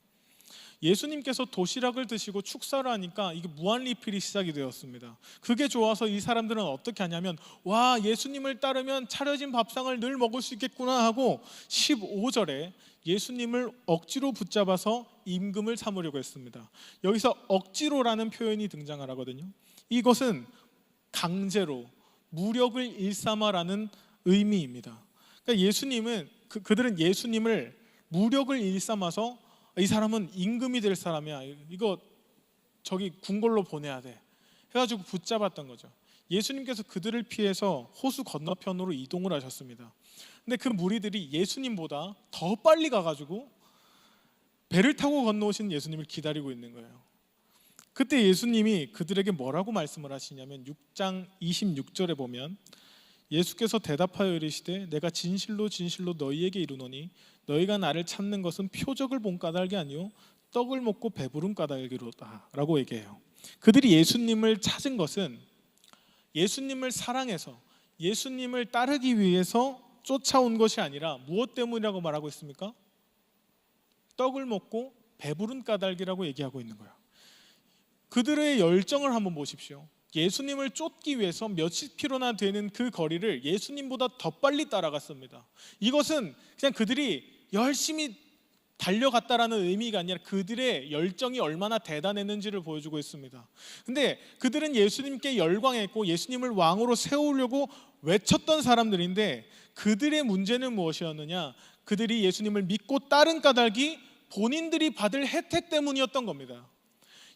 예수님께서 도시락을 드시고 축사를 하니까 이게 무한리필이 시작이 되었습니다. 그게 좋아서 이 사람들은 어떻게 하냐면, 와, 예수님을 따르면 차려진 밥상을 늘 먹을 수 있겠구나 하고 15절에 예수님을 억지로 붙잡아서 임금을 삼으려고 했습니다. 여기서 억지로라는 표현이 등장을 하거든요. 이것은 강제로, 무력을 일삼아라는 의미입니다. 그러니까 예수님은 그들은 예수님을 무력을 일삼아서 이 사람은 임금이 될 사람이야, 이거 저기 궁궐로 보내야 돼 해가지고 붙잡았던 거죠. 예수님께서 그들을 피해서 호수 건너편으로 이동을 하셨습니다. 근데 그 무리들이 예수님보다 더 빨리 가가지고 배를 타고 건너오신 예수님을 기다리고 있는 거예요. 그때 예수님이 그들에게 뭐라고 말씀을 하시냐면 6장 26절에 보면 예수께서 대답하여 이르시되 내가 진실로 진실로 너희에게 이르노니 너희가 나를 찾는 것은 표적을 본 까닭이 아니요 떡을 먹고 배부른 까닭이로다 라고 얘기해요. 그들이 예수님을 찾은 것은 예수님을 사랑해서 예수님을 따르기 위해서 쫓아온 것이 아니라 무엇 때문이라고 말하고 있습니까? 떡을 먹고 배부른 까닭이라고 얘기하고 있는 거예요. 그들의 열정을 한번 보십시오. 예수님을 쫓기 위해서 몇십 킬로나 되는 그 거리를 예수님보다 더 빨리 따라갔습니다. 이것은 그냥 그들이 열심히 달려갔다라는 의미가 아니라 그들의 열정이 얼마나 대단했는지를 보여주고 있습니다. 근데 그들은 예수님께 열광했고 예수님을 왕으로 세우려고 외쳤던 사람들인데 그들의 문제는 무엇이었느냐? 그들이 예수님을 믿고 따른 까닭이 본인들이 받을 혜택 때문이었던 겁니다.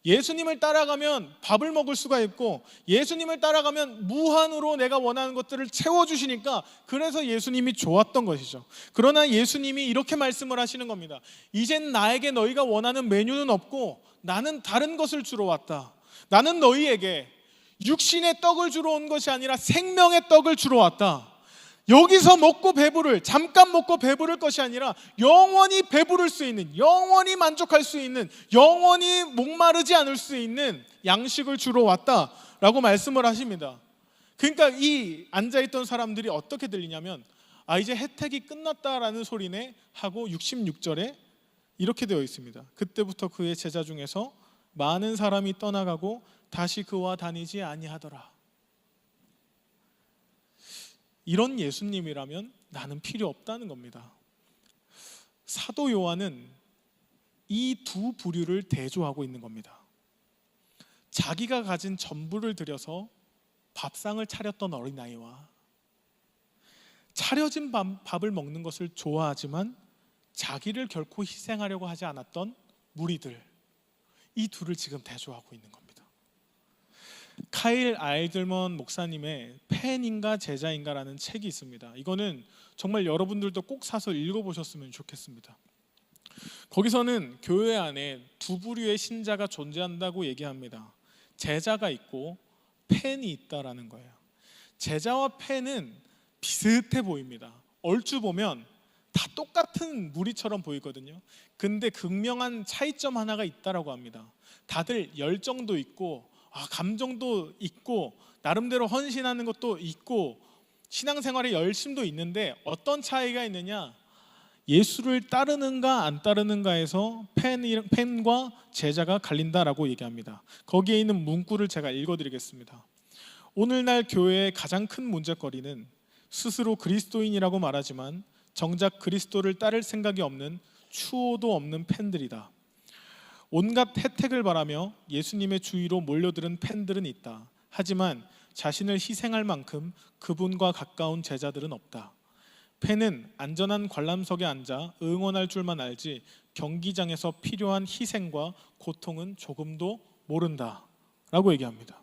예수님을 따라가면 밥을 먹을 수가 있고 예수님을 따라가면 무한으로 내가 원하는 것들을 채워주시니까 그래서 예수님이 좋았던 것이죠. 그러나 예수님이 이렇게 말씀을 하시는 겁니다. 이젠 나에게 너희가 원하는 메뉴는 없고 나는 다른 것을 주러 왔다. 나는 너희에게 육신의 떡을 주러 온 것이 아니라 생명의 떡을 주러 왔다. 여기서 먹고 배부를, 잠깐 먹고 배부를 것이 아니라 영원히 배부를 수 있는, 영원히 만족할 수 있는, 영원히 목마르지 않을 수 있는 양식을 주러 왔다라고 말씀을 하십니다. 그러니까 이 앉아있던 사람들이 어떻게 들리냐면 이제 혜택이 끝났다라는 소리네 하고 66절에 이렇게 되어 있습니다. 그때부터 그의 제자 중에서 많은 사람이 떠나가고 다시 그와 다니지 아니하더라. 이런 예수님이라면 나는 필요 없다는 겁니다. 사도 요한은 이 두 부류를 대조하고 있는 겁니다. 자기가 가진 전부를 들여서 밥상을 차렸던 어린아이와 차려진 밥을 먹는 것을 좋아하지만 자기를 결코 희생하려고 하지 않았던 무리들, 이 둘을 지금 대조하고 있는 겁니다. 카일 아이들먼 목사님의 팬인가 제자인가라는 책이 있습니다. 이거는 정말 여러분들도 꼭 사서 읽어보셨으면 좋겠습니다. 거기서는 교회 안에 두 부류의 신자가 존재한다고 얘기합니다. 제자가 있고 팬이 있다라는 거예요. 제자와 팬은 비슷해 보입니다. 얼추 보면 다 똑같은 무리처럼 보이거든요. 근데 극명한 차이점 하나가 있다라고 합니다. 다들 열정도 있고 감정도 있고 나름대로 헌신하는 것도 있고 신앙생활의 열심도 있는데 어떤 차이가 있느냐? 예수를 따르는가 안 따르는가에서 팬과 제자가 갈린다라고 얘기합니다. 거기에 있는 문구를 제가 읽어드리겠습니다. 오늘날 교회의 가장 큰 문제거리는 스스로 그리스도인이라고 말하지만 정작 그리스도를 따를 생각이 없는 추호도 없는 팬들이다. 온갖 혜택을 바라며 예수님의 주위로 몰려드는 팬들은 있다. 하지만 자신을 희생할 만큼 그분과 가까운 제자들은 없다. 팬은 안전한 관람석에 앉아 응원할 줄만 알지 경기장에서 필요한 희생과 고통은 조금도 모른다 라고 얘기합니다.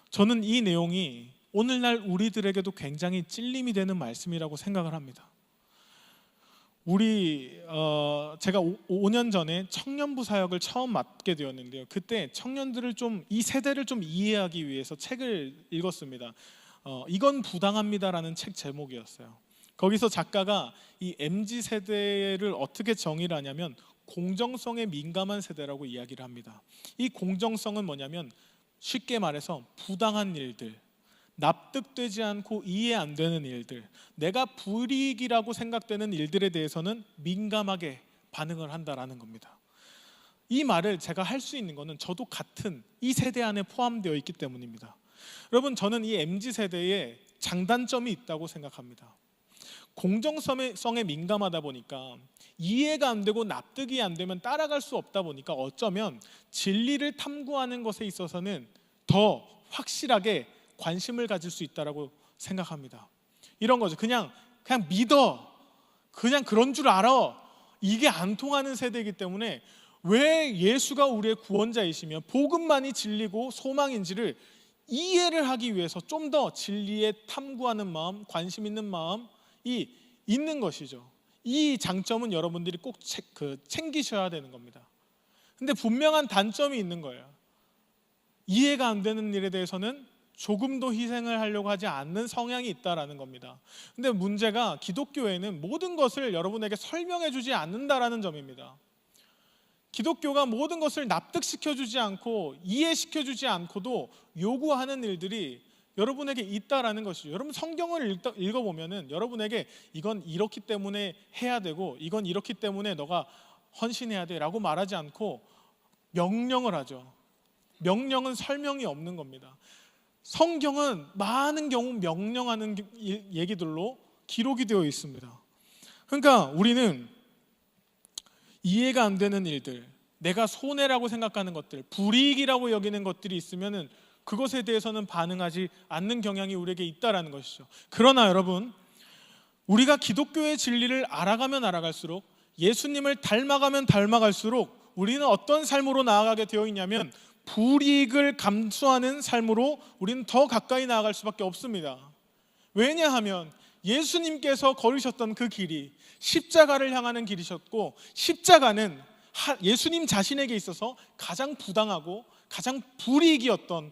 저는 이 내용이 오늘날 우리들에게도 굉장히 찔림이 되는 말씀이라고 생각을 합니다. 제가 5년 전에 청년부 사역을 처음 맡게 되었는데요. 그때 청년들을 이 세대를 좀 이해하기 위해서 책을 읽었습니다. 이건 부당합니다라는 책 제목이었어요. 거기서 작가가 이 MZ 세대를 어떻게 정의를 하냐면 공정성에 민감한 세대라고 이야기를 합니다. 이 공정성은 뭐냐면 쉽게 말해서 부당한 일들, 납득되지 않고 이해 안 되는 일들, 내가 불이익이라고 생각되는 일들에 대해서는 민감하게 반응을 한다라는 겁니다. 이 말을 제가 할 수 있는 것은 저도 같은 이 세대 안에 포함되어 있기 때문입니다. 여러분, 저는 이 MZ세대에 장단점이 있다고 생각합니다. 공정성에 민감하다 보니까 이해가 안 되고 납득이 안 되면 따라갈 수 없다 보니까 어쩌면 진리를 탐구하는 것에 있어서는 더 확실하게 관심을 가질 수 있다라고 생각합니다. 이런 거죠. 그냥 믿어. 그냥 그런 줄 알아. 이게 안 통하는 세대이기 때문에 왜 예수가 우리의 구원자이시며 복음만이 진리고 소망인지를 이해를 하기 위해서 좀 더 진리에 탐구하는 마음, 관심 있는 마음이 있는 것이죠. 이 장점은 여러분들이 꼭 챙기셔야 되는 겁니다. 근데 분명한 단점이 있는 거예요. 이해가 안 되는 일에 대해서는 조금도 희생을 하려고 하지 않는 성향이 있다라는 겁니다. 근데 문제가 기독교에는 모든 것을 여러분에게 설명해 주지 않는다라는 점입니다. 기독교가 모든 것을 납득시켜 주지 않고 이해시켜 주지 않고도 요구하는 일들이 여러분에게 있다라는 것이죠. 여러분 성경을 읽어보면은 여러분에게 이건 이렇기 때문에 해야 되고 이건 이렇기 때문에 너가 헌신해야 돼 라고 말하지 않고 명령을 하죠. 명령은 설명이 없는 겁니다. 성경은 많은 경우 명령하는 얘기들로 기록이 되어 있습니다. 그러니까 우리는 이해가 안 되는 일들, 내가 손해라고 생각하는 것들, 불이익이라고 여기는 것들이 있으면은 그것에 대해서는 반응하지 않는 경향이 우리에게 있다라는 것이죠. 그러나 여러분, 우리가 기독교의 진리를 알아가면 알아갈수록, 예수님을 닮아가면 닮아갈수록 우리는 어떤 삶으로 나아가게 되어 있냐면 불이익을 감수하는 삶으로 우리는 더 가까이 나아갈 수밖에 없습니다. 왜냐하면 예수님께서 걸으셨던 그 길이 십자가를 향하는 길이셨고, 십자가는 예수님 자신에게 있어서 가장 부당하고 가장 불이익이었던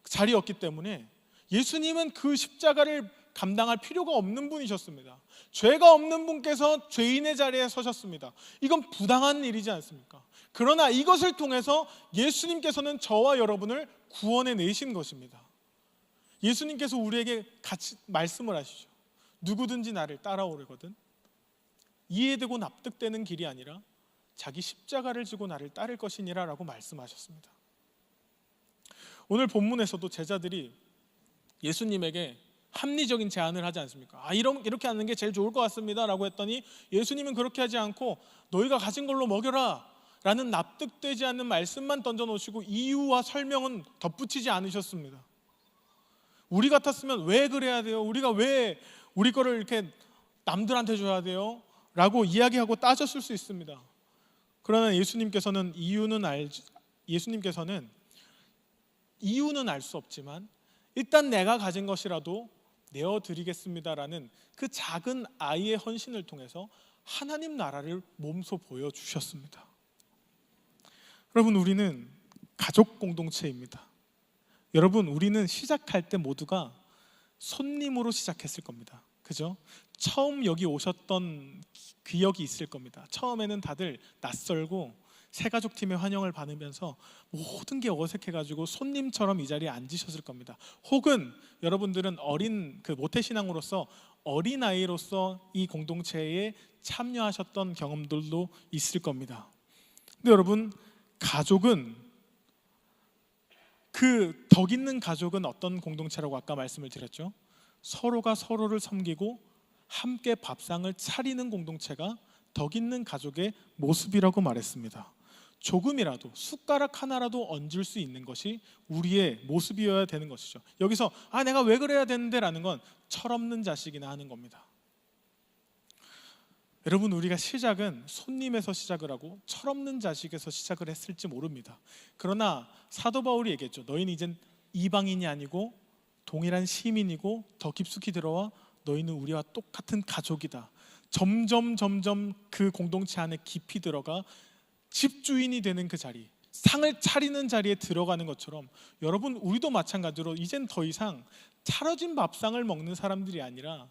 자리였기 때문에 예수님은 그 십자가를 감당할 필요가 없는 분이셨습니다. 죄가 없는 분께서 죄인의 자리에 서셨습니다. 이건 부당한 일이지 않습니까? 그러나 이것을 통해서 예수님께서는 저와 여러분을 구원해 내신 것입니다. 예수님께서 우리에게 같이 말씀을 하시죠. 누구든지 나를 따라오려거든 이해되고 납득되는 길이 아니라 자기 십자가를 지고 나를 따를 것이니라 라고 말씀하셨습니다. 오늘 본문에서도 제자들이 예수님에게 합리적인 제안을 하지 않습니까? 이렇게 하는 게 제일 좋을 것 같습니다 라고 했더니 예수님은 그렇게 하지 않고 너희가 가진 걸로 먹여라 라는 납득되지 않는 말씀만 던져놓으시고 이유와 설명은 덧붙이지 않으셨습니다. 우리 같았으면 왜 그래야 돼요? 우리가 왜 우리 거를 이렇게 남들한테 줘야 돼요? 라고 이야기하고 따졌을 수 있습니다. 그러나 예수님께서는 이유는 알 수 없지만 일단 내가 가진 것이라도 내어드리겠습니다라는 그 작은 아이의 헌신을 통해서 하나님 나라를 몸소 보여주셨습니다. 여러분, 우리는 가족 공동체입니다. 여러분, 우리는 시작할 때 모두가 손님으로 시작했을 겁니다. 그죠? 처음 여기 오셨던 기억이 있을 겁니다. 처음에는 다들 낯설고 새가족팀의 환영을 받으면서 모든 게 어색해가지고 손님처럼 이 자리에 앉으셨을 겁니다. 혹은 여러분들은 어린 모태신앙으로서 어린아이로서 이 공동체에 참여하셨던 경험들도 있을 겁니다. 근데 여러분, 가족은 그 덕 있는 가족은 어떤 공동체라고 아까 말씀을 드렸죠? 서로가 서로를 섬기고 함께 밥상을 차리는 공동체가 덕 있는 가족의 모습이라고 말했습니다. 조금이라도 숟가락 하나라도 얹을 수 있는 것이 우리의 모습이어야 되는 것이죠. 여기서 내가 왜 그래야 되는데 라는 건 철없는 자식이나 하는 겁니다. 여러분, 우리가 시작은 손님에서 시작을 하고 철없는 자식에서 시작을 했을지 모릅니다. 그러나 사도 바울이 얘기했죠. 너희는 이젠 이방인이 아니고 동일한 시민이고 더 깊숙이 들어와 너희는 우리와 똑같은 가족이다. 점점 그 공동체 안에 깊이 들어가 집주인이 되는 그 자리, 상을 차리는 자리에 들어가는 것처럼 여러분, 우리도 마찬가지로 이젠 더 이상 차려진 밥상을 먹는 사람들이 아니라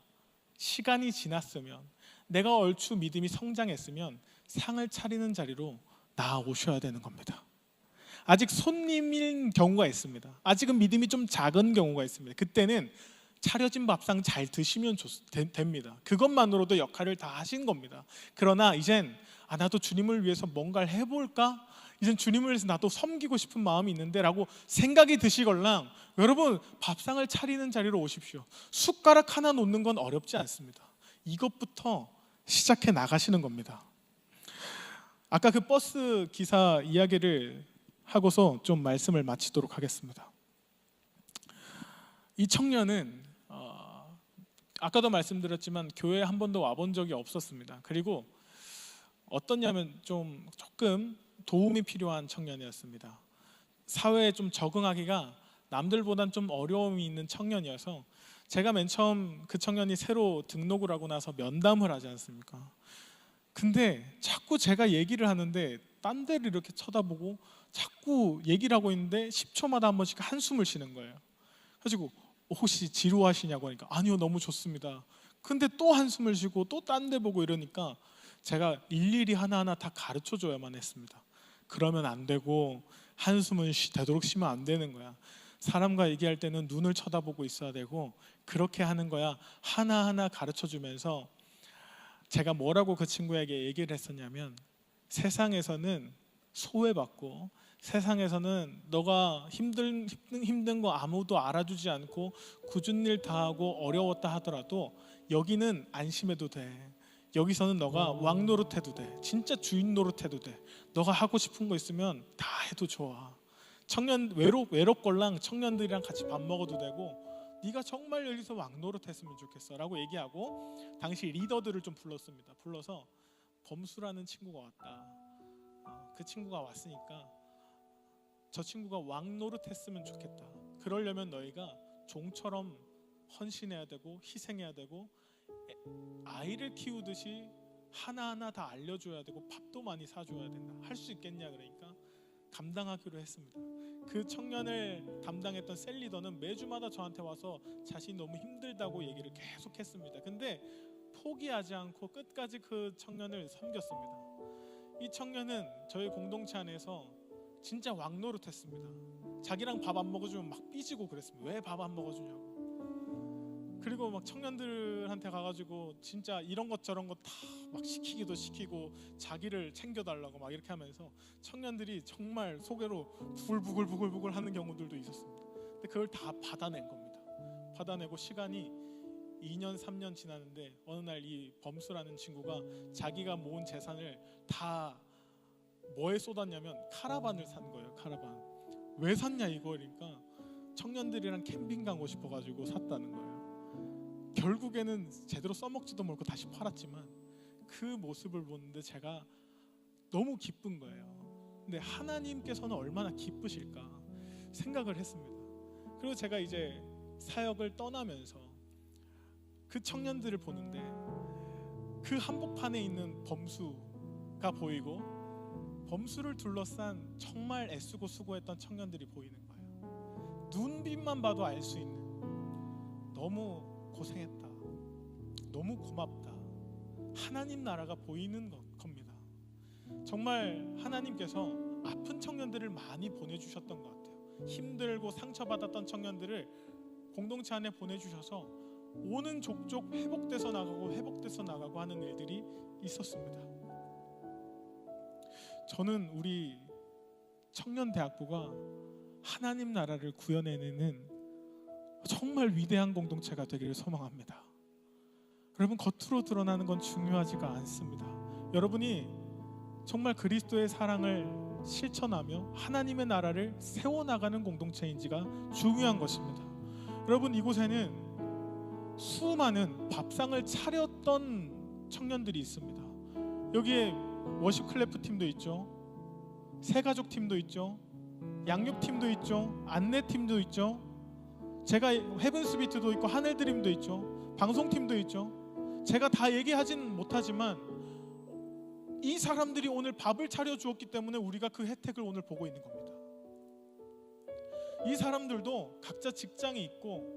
시간이 지났으면, 내가 얼추 믿음이 성장했으면 상을 차리는 자리로 나아오셔야 되는 겁니다. 아직 손님인 경우가 있습니다. 아직은 믿음이 좀 작은 경우가 있습니다. 그때는 차려진 밥상 잘 드시면 됩니다. 그것만으로도 역할을 다 하신 겁니다. 그러나 이젠 나도 주님을 위해서 뭔가를 해볼까? 이젠 주님을 위해서 나도 섬기고 싶은 마음이 있는데 라고 생각이 드시걸랑 여러분, 밥상을 차리는 자리로 오십시오. 숟가락 하나 놓는 건 어렵지 않습니다. 이것부터 시작해 나가시는 겁니다. 아까 그 버스 기사 이야기를 하고서 좀 말씀을 마치도록 하겠습니다. 이 청년은 아까도 말씀드렸지만 교회에 한 번도 와본 적이 없었습니다. 그리고 어떻냐면 조금 도움이 필요한 청년이었습니다. 사회에 좀 적응하기가 남들보단 좀 어려움이 있는 청년이어서 제가 맨 처음 그 청년이 새로 등록을 하고 나서 면담을 하지 않습니까? 근데 자꾸 제가 얘기를 하는데 딴 데를 이렇게 쳐다보고 자꾸 얘기를 하고 있는데 10초마다 한 번씩 한숨을 쉬는 거예요. 그래가지고 혹시 지루하시냐고 하니까 아니요, 너무 좋습니다. 근데 또 한숨을 쉬고 또 딴 데 보고 이러니까 제가 일일이 하나하나 다 가르쳐줘야만 했습니다. 그러면 안 되고 한숨은 되도록 쉬면 안 되는 거야. 사람과 얘기할 때는 눈을 쳐다보고 있어야 되고 그렇게 하는 거야. 하나하나 가르쳐주면서 제가 뭐라고 그 친구에게 얘기를 했었냐면, 세상에서는 소외받고 세상에서는 너가 힘든 거 아무도 알아주지 않고 굳은 일 다 하고 어려웠다 하더라도 여기는 안심해도 돼. 여기서는 너가 왕 노릇해도 돼. 진짜 주인 노릇해도 돼. 너가 하고 싶은 거 있으면 다 해도 좋아. 청년 외롭걸랑 청년들이랑 같이 밥 먹어도 되고 네가 정말 여기서 왕 노릇했으면 좋겠어 라고 얘기하고 당시 리더들을 좀 불렀습니다. 불러서 범수라는 친구가 왔다. 그 친구가 왔으니까 저 친구가 왕 노릇했으면 좋겠다. 그러려면 너희가 종처럼 헌신해야 되고 희생해야 되고 아이를 키우듯이 하나하나 다 알려줘야 되고 밥도 많이 사줘야 된다. 할 수 있겠냐 그러니까 감당하기로 했습니다. 그 청년을 담당했던 셀리더는 매주마다 저한테 와서 자신이 너무 힘들다고 얘기를 계속 했습니다. 근데 포기하지 않고 끝까지 그 청년을 섬겼습니다. 이 청년은 저희 공동체 안에서 진짜 왕노릇했습니다. 자기랑 밥 안 먹어주면 막 삐지고 그랬습니다. 왜 밥 안 먹어주냐고. 그리고 막 청년들한테 가가지고 진짜 이런 것 저런 것 다 막 시키기도 시키고 자기를 챙겨달라고 막 이렇게 하면서 청년들이 정말 속으로 부글부글 하는 경우들도 있었습니다. 근데 그걸 다 받아낸 겁니다. 받아내고 시간이 2년 3년 지났는데 어느 날 이 범수라는 친구가 자기가 모은 재산을 다 뭐에 쏟았냐면 카라반을 산 거예요. 카라반. 왜 샀냐 이거. 그러니까 청년들이랑 캠핑 가고 싶어가지고 샀다는 거예요. 결국에는 제대로 써먹지도 못하고 다시 팔았지만 그 모습을 보는데 제가 너무 기쁜 거예요. 근데 하나님께서는 얼마나 기쁘실까 생각을 했습니다. 그리고 제가 이제 사역을 떠나면서 그 청년들을 보는데 그 한복판에 있는 범수가 보이고 범수를 둘러싼 정말 애쓰고 수고했던 청년들이 보이는 거예요. 눈빛만 봐도 알 수 있는 너무 고생했다, 너무 고맙다, 하나님 나라가 보이는 겁니다. 정말 하나님께서 아픈 청년들을 많이 보내주셨던 것 같아요. 힘들고 상처받았던 청년들을 공동체 안에 보내주셔서 오는 족족 회복돼서 나가고 하는 일들이 있었습니다. 저는 우리 청년대학부가 하나님 나라를 구현해내는 정말 위대한 공동체가 되기를 소망합니다. 여러분, 겉으로 드러나는 건 중요하지가 않습니다. 여러분이 정말 그리스도의 사랑을 실천하며 하나님의 나라를 세워나가는 공동체인지가 중요한 것입니다. 여러분, 이곳에는 수많은 밥상을 차렸던 청년들이 있습니다. 여기에 워십클래프 팀도 있죠, 새가족 팀도 있죠, 양육 팀도 있죠, 안내 팀도 있죠, 제가 헤븐스비트도 있고 하늘드림도 있죠, 방송팀도 있죠. 제가 다 얘기하진 못하지만 이 사람들이 오늘 밥을 차려주었기 때문에 우리가 그 혜택을 오늘 보고 있는 겁니다. 이 사람들도 각자 직장이 있고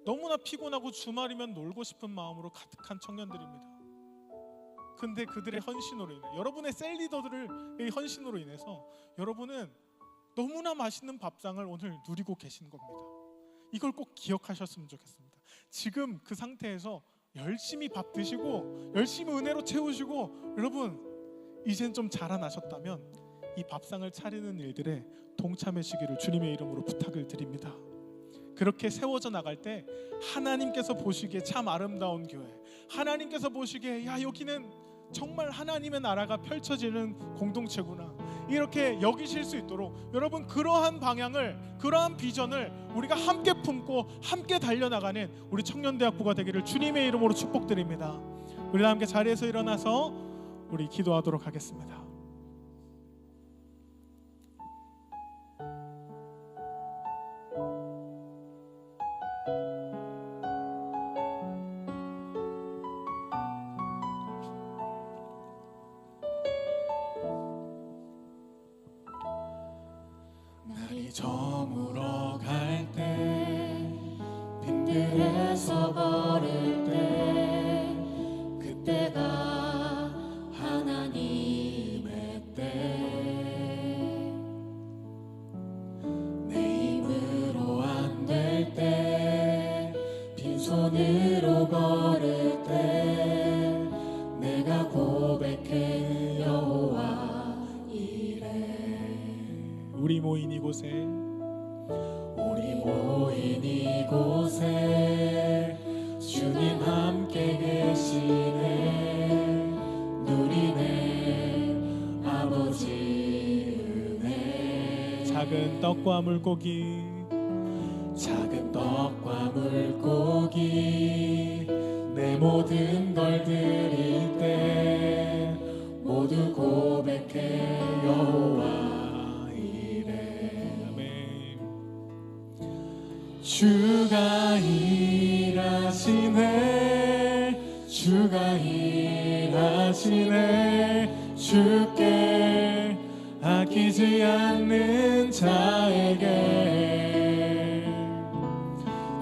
너무나 피곤하고 주말이면 놀고 싶은 마음으로 가득한 청년들입니다. 근데 그들의 헌신으로 인해, 여러분의 셀리더들의 헌신으로 인해서 여러분은 너무나 맛있는 밥상을 오늘 누리고 계신 겁니다. 이걸 꼭 기억하셨으면 좋겠습니다. 지금 그 상태에서 열심히 밥 드시고 열심히 은혜로 채우시고, 여러분 이젠 좀 자라나셨다면 이 밥상을 차리는 일들에 동참하시기를 주님의 이름으로 부탁을 드립니다. 그렇게 세워져 나갈 때 하나님께서 보시기에 참 아름다운 교회, 하나님께서 보시기에 야, 여기는 정말 하나님의 나라가 펼쳐지는 공동체구나, 이렇게 여기실 수 있도록 여러분, 그러한 방향을, 그러한 비전을 우리가 함께 품고 함께 달려나가는 우리 청년대학부가 되기를 주님의 이름으로 축복드립니다. 우리 다 함께 자리에서 일어나서 우리 기도하도록 하겠습니다. 날이 저물어 갈 때, 빈들에 서버릴 때, 그때가 하나님의 때. 내 힘으로 안 될 때, 빈손으로 걸을 때, 내가 고백해 여호와 이래. 우리 모인 이곳에, 우리 모인 이곳에 주님 함께 계시네. 누리네 아버지 은혜. 작은 떡과 물고기, 작은 떡과 물고기, 내 모든 걸 드릴 때 모두 고백해 여호와 이래. 아멘. 주가 일하시네, 주가 일하시네. 주께 아끼지 않는 자에게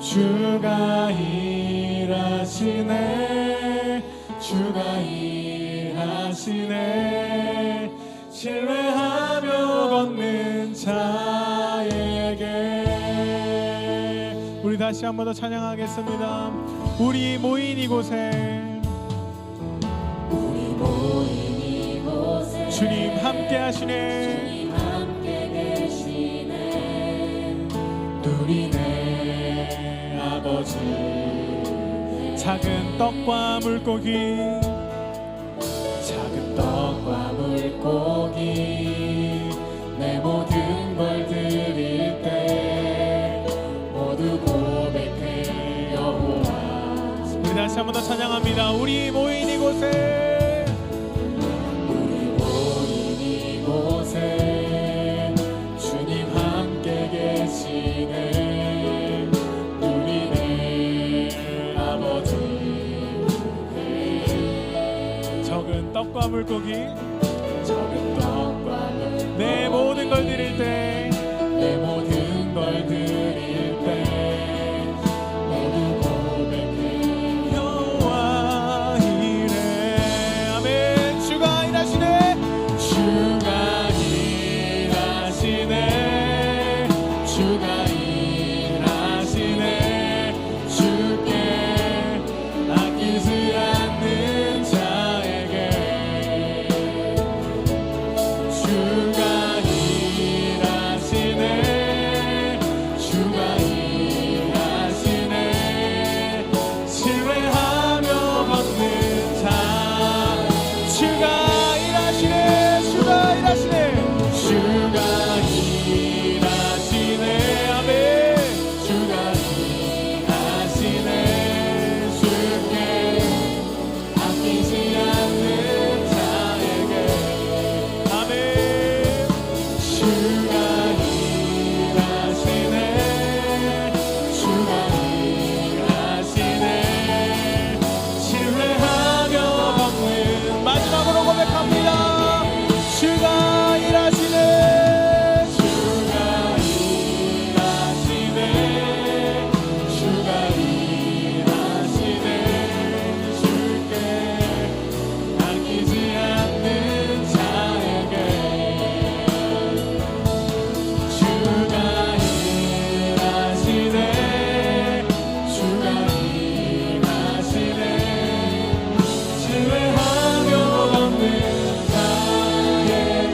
주가 일하시네, 주가 일하시네. 신뢰하며 걷는 자에게. 우리 다시 한 번 더 찬양하겠습니다. 우리 모인 이곳에, 우리 모인 이곳에 주님 함께 하시네. 주님 함께 계시네. 누리네 아버지. 작은 떡과 물고기, 작은 떡과 물고기, 내 모든 걸 드릴 때 고백합니다. 우리 모인 이곳에, 우리 모인 이곳에 주님 함께 계시네. 누리네 아버지. 적은 떡과 물고기, 적은 떡과 물고기, 내 모든 걸 드릴 때, 내 모든 걸 드릴 때 모두 고백해 여호와 이래. 아멘. 주가 일하시네. 주가 일하시네. 주가 일하시네. 주께 아끼지 않는 자에게 주가 일하시네. 주가 일하시네. 신뢰하며 받는 자. 주가 일하시네. 주가 일하시네. 주가 일하시네. 아멘. 주가 일하시네. 주께 아끼지 않는 자에게. 아멘. 주가 일하시네. 주가 일하시네. 신뢰하며 걷는. 마지막으로 고백합니다. 주가 일하시네. 주가 일하시네. 주가 일하시네. 주께 아끼지 않는 자에게 주가 일하시네. 주가 일하시네. 신뢰하며 걷는 자에게.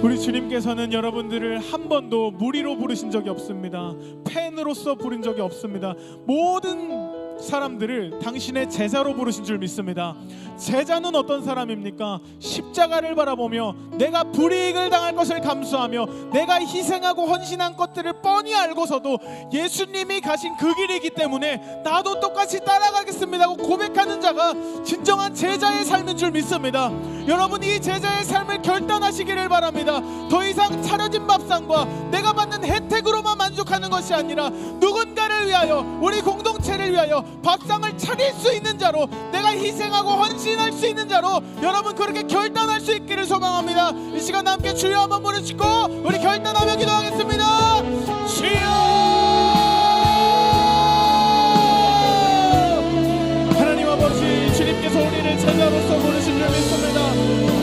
우리 주님께서는 여러분들을 한 번도 무리로 부르신 적이 없습니다. 팬으로서 부른 적이 없습니다. 모든 사람들을 당신의 제자로 부르신 줄 믿습니다. 제자는 어떤 사람입니까? 십자가를 바라보며 내가 불이익을 당할 것을 감수하며 내가 희생하고 헌신한 것들을 뻔히 알고서도 예수님이 가신 그 길이기 때문에 나도 똑같이 따라가겠습니다 하고 고백하는 자가 진정한 제자의 삶인 줄 믿습니다. 여러분, 이 제자의 삶을 결단하시기를 바랍니다. 더 이상 차려진 밥상과 내가 받는 혜택으로만 만족하는 것이 아니라 누군가를 위하여, 우리 공동체를 위하여 밥상을 차릴 수 있는 자로, 내가 희생하고 헌신할 수 있는 자로 여러분 그렇게 결단할 수 있기를 소망합니다. 이 시간 함께 주여 한번 부르시고 우리 결단하며 기도하겠습니다. 주여! 하나님 아버지, 주님께서 우리를 제자로서 부르신 줄 믿습니다.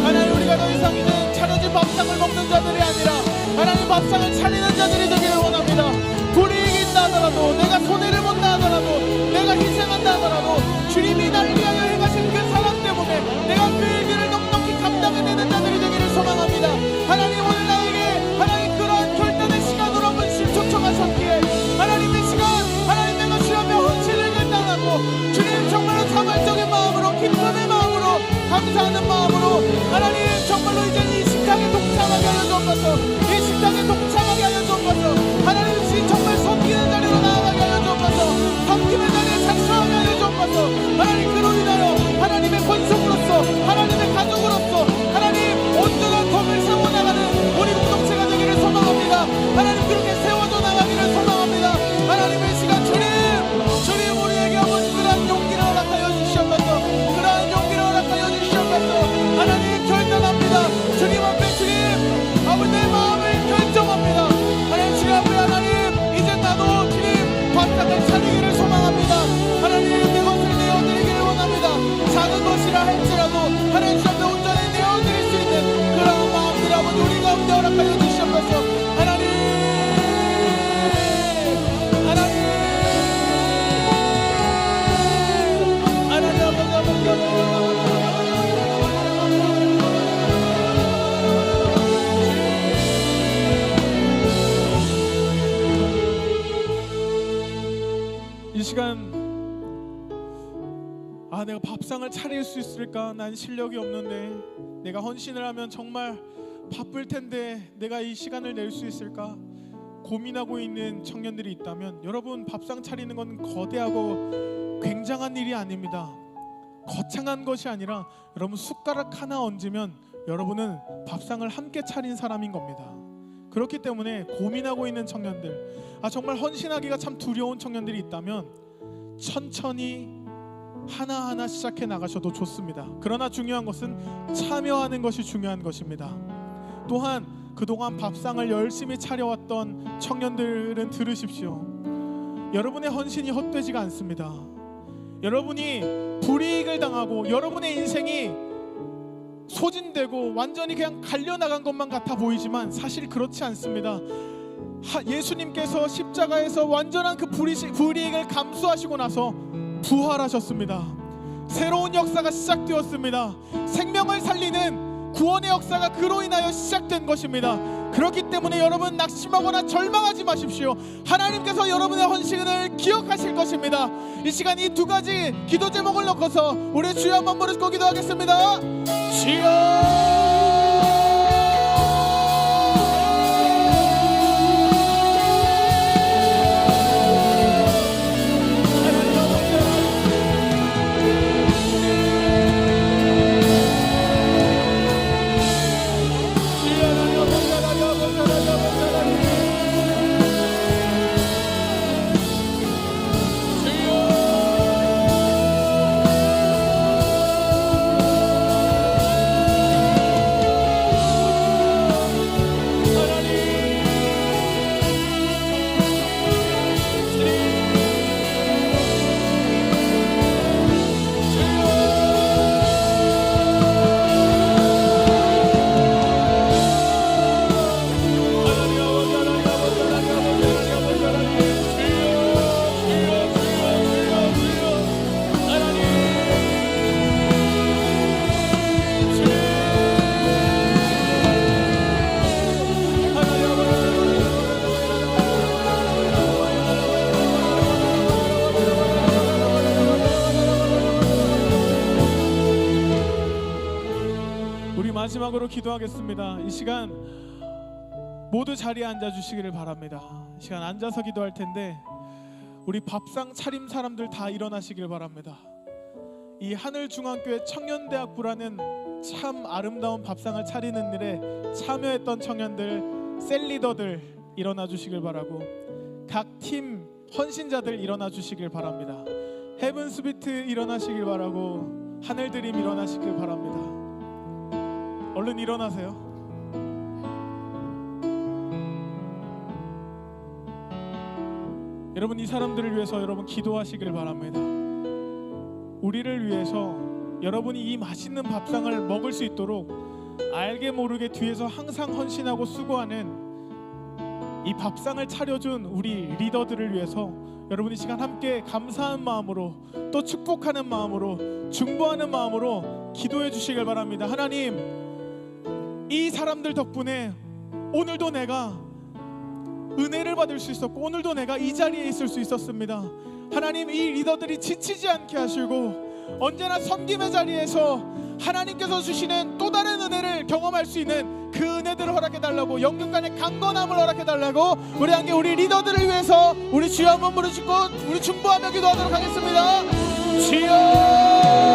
하나님, 우리가 더 이상 이제 차려진 밥상을 먹는 자들이 아니라 하나님 밥상을 차리는 자들이 되기를 원합니다. 불이익이 있다 하더라도, 내가 손해를 본다 하더라도, 내가 희생한다 하더라도 주님이 나를 위하여 행하신 그 사랑 때문에 내가 그 일들을 넉넉히 감당해내는 자들이 되기를 소망합니다. 하나님, 오늘 나에게 하나님 그러한 결단의 시간으로 한 번씩 초청하셨기에 하나님 이 시간 하나님 내가 주 앞에 헌신을 결단하고 주님 정말로 자발적인 마음으로, 기쁨의 마음으로, 감사하는 마음으로 하나님 정말로 이제 이 식탁에 동참하게 하여 주옵소서. 이 식탁에 동참하게 하여 주옵소서. 하나님 이 정말 섬기는 자리로 나아가게 하여 주옵소서. 섬기는 자리에 찬송하게 하여 주옵소서. 하나님, 그로 인하여 하나님의 권속으로서, 하나님의 가족으로서 하나님 온전한 법을 세워나가는 우리 공동체가 되기를 소망합니다. 하나님, 그렇게 세워져 나가기를 소망합니다. 하나님의 시간 주님 우리에게 한번 그러한 용기를 허락하여 주시옵소서. 그러한 용기를 허락하여 주시옵소서. 하나님, 결단합니다. 주님 앞에 주님 아버지 내 마음을 결정합니다. 하나님, 주님 앞에 하나님 이제 나도 주님 밥상을 차리기를 소망합니다. 하나님, 내 것을 내어드리기를 원합니다. 작은 것이라 할지라도 하나님 주 앞에 온전히 내어드릴 수 있는 그런 마음들 아버지 우리 가운데 허락하여 주시옵소서. 하나님 이 시간 내가 밥상을 차릴 수 있을까? 난 실력이 없는데, 내가 헌신을 하면 정말 바쁠 텐데 내가 이 시간을 낼 수 있을까? 고민하고 있는 청년들이 있다면, 여러분, 밥상 차리는 건 거대하고 굉장한 일이 아닙니다. 거창한 것이 아니라 여러분 숟가락 하나 얹으면 여러분은 밥상을 함께 차린 사람인 겁니다. 그렇기 때문에 고민하고 있는 청년들, 정말 헌신하기가 참 두려운 청년들이 있다면 천천히 하나하나 시작해 나가셔도 좋습니다. 그러나 중요한 것은 참여하는 것이 중요한 것입니다. 또한 그동안 밥상을 열심히 차려왔던 청년들은 들으십시오. 여러분의 헌신이 헛되지가 않습니다. 여러분이 불이익을 당하고 여러분의 인생이 소진되고 완전히 그냥 갈려나간 것만 같아 보이지만 사실 그렇지 않습니다. 예수님께서 십자가에서 완전한 그 불이익을 감수하시고 나서 부활하셨습니다. 새로운 역사가 시작되었습니다. 생명을 살리는 구원의 역사가 그로 인하여 시작된 것입니다. 그렇기 때문에 여러분 낙심하거나 절망하지 마십시오. 하나님께서 여러분의 헌신을 기억하실 것입니다. 이 시간 이 두 가지 기도 제목을 놓고서 우리 주여 한번 부르고 기도하겠습니다. 주여, 마지막으로 기도하겠습니다. 이 시간 모두 자리에 앉아 주시기를 바랍니다. 이 시간 앉아서 기도할 텐데 우리 밥상 차림 사람들 다 일어나시길 바랍니다. 이 하늘중앙교회 청년대학부라는 참 아름다운 밥상을 차리는 일에 참여했던 청년들, 셀리더들 일어나 주시길 바라고, 각 팀 헌신자들 일어나 주시길 바랍니다. 헤븐스비트 일어나시길 바라고, 하늘드림 일어나시길 바랍니다. 얼른 일어나세요. 여러분, 이 사람들을 위해서 여러분 기도하시길 바랍니다. 우리를 위해서 여러분이 이 맛있는 밥상을 먹을 수 있도록 알게 모르게 뒤에서 항상 헌신하고 수고하는 이 밥상을 차려준 우리 리더들을 위해서 여러분 이 시간 함께 감사한 마음으로, 또 축복하는 마음으로, 중보하는 마음으로 기도해 주시길 바랍니다. 하나님, 이 사람들 덕분에 오늘도 내가 은혜를 받을 수 있었고, 오늘도 내가 이 자리에 있을 수 있었습니다. 하나님, 이 리더들이 지치지 않게 하시고 언제나 섬김의 자리에서 하나님께서 주시는 또 다른 은혜를 경험할 수 있는 그 은혜들을 허락해달라고, 영육간의 강건함을 허락해달라고, 우리 함께 우리 리더들을 위해서 우리 주여 한번 부르시고 우리 중보하며 기도하도록 하겠습니다. 주여,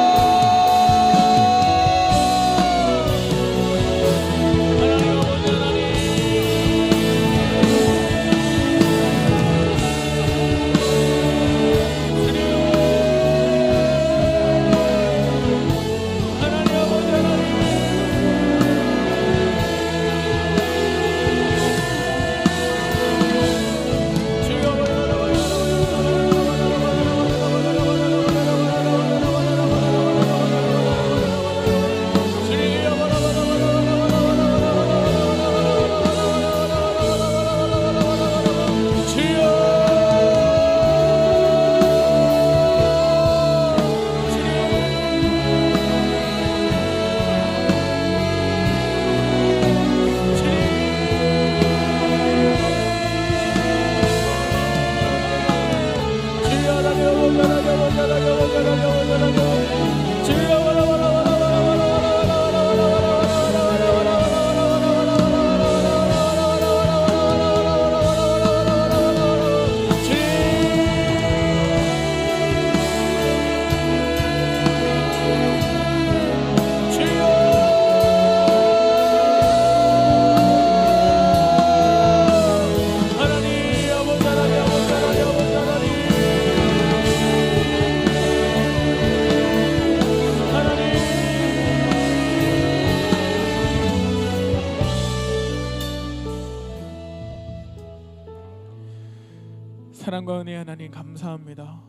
사랑과 은혜 하나님 감사합니다.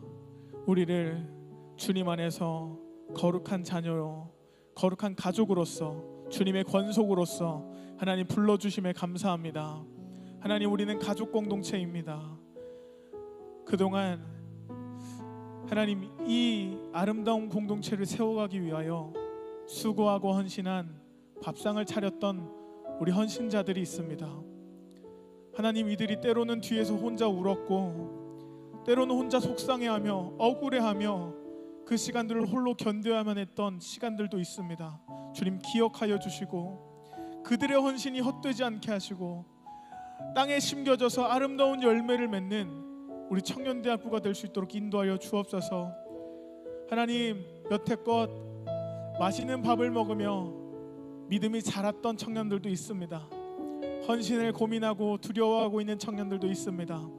우리를 주님 안에서 거룩한 자녀요, 거룩한 가족으로서 주님의 권속으로서 하나님 불러주심에 감사합니다. 하나님, 우리는 가족 공동체입니다. 그동안 하나님 이 아름다운 공동체를 세워가기 위하여 수고하고 헌신한 밥상을 차렸던 우리 헌신자들이 있습니다. 하나님, 이들이 때로는 뒤에서 혼자 울었고 때로는 혼자 속상해하며 억울해하며 그 시간들을 홀로 견뎌야만 했던 시간들도 있습니다. 주님 기억하여 주시고 그들의 헌신이 헛되지 않게 하시고 땅에 심겨져서 아름다운 열매를 맺는 우리 청년대학부가 될 수 있도록 인도하여 주옵소서. 하나님, 여태껏 맛있는 밥을 먹으며 믿음이 자랐던 청년들도 있습니다. 헌신을 고민하고 두려워하고 있는 청년들도 있습니다.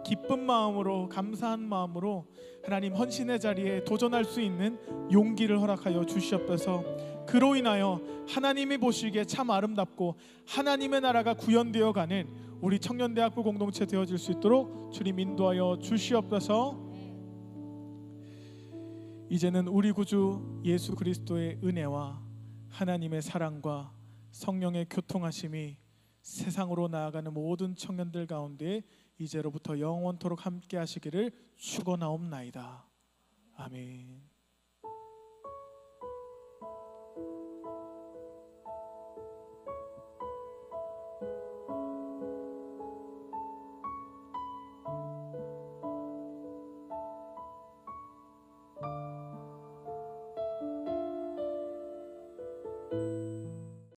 기쁜 마음으로, 감사한 마음으로 하나님 헌신의 자리에 도전할 수 있는 용기를 허락하여 주시옵소서. 그로 인하여 하나님이 보시기에 참 아름답고 하나님의 나라가 구현되어 가는 우리 청년대학부 공동체 되어질 수 있도록 주님 인도하여 주시옵소서. 이제는 우리 구주 예수 그리스도의 은혜와 하나님의 사랑과 성령의 교통하심이 세상으로 나아가는 모든 청년들 가운데 이제로부터 영원토록 함께 하시기를 축원하옵나이다. 아멘.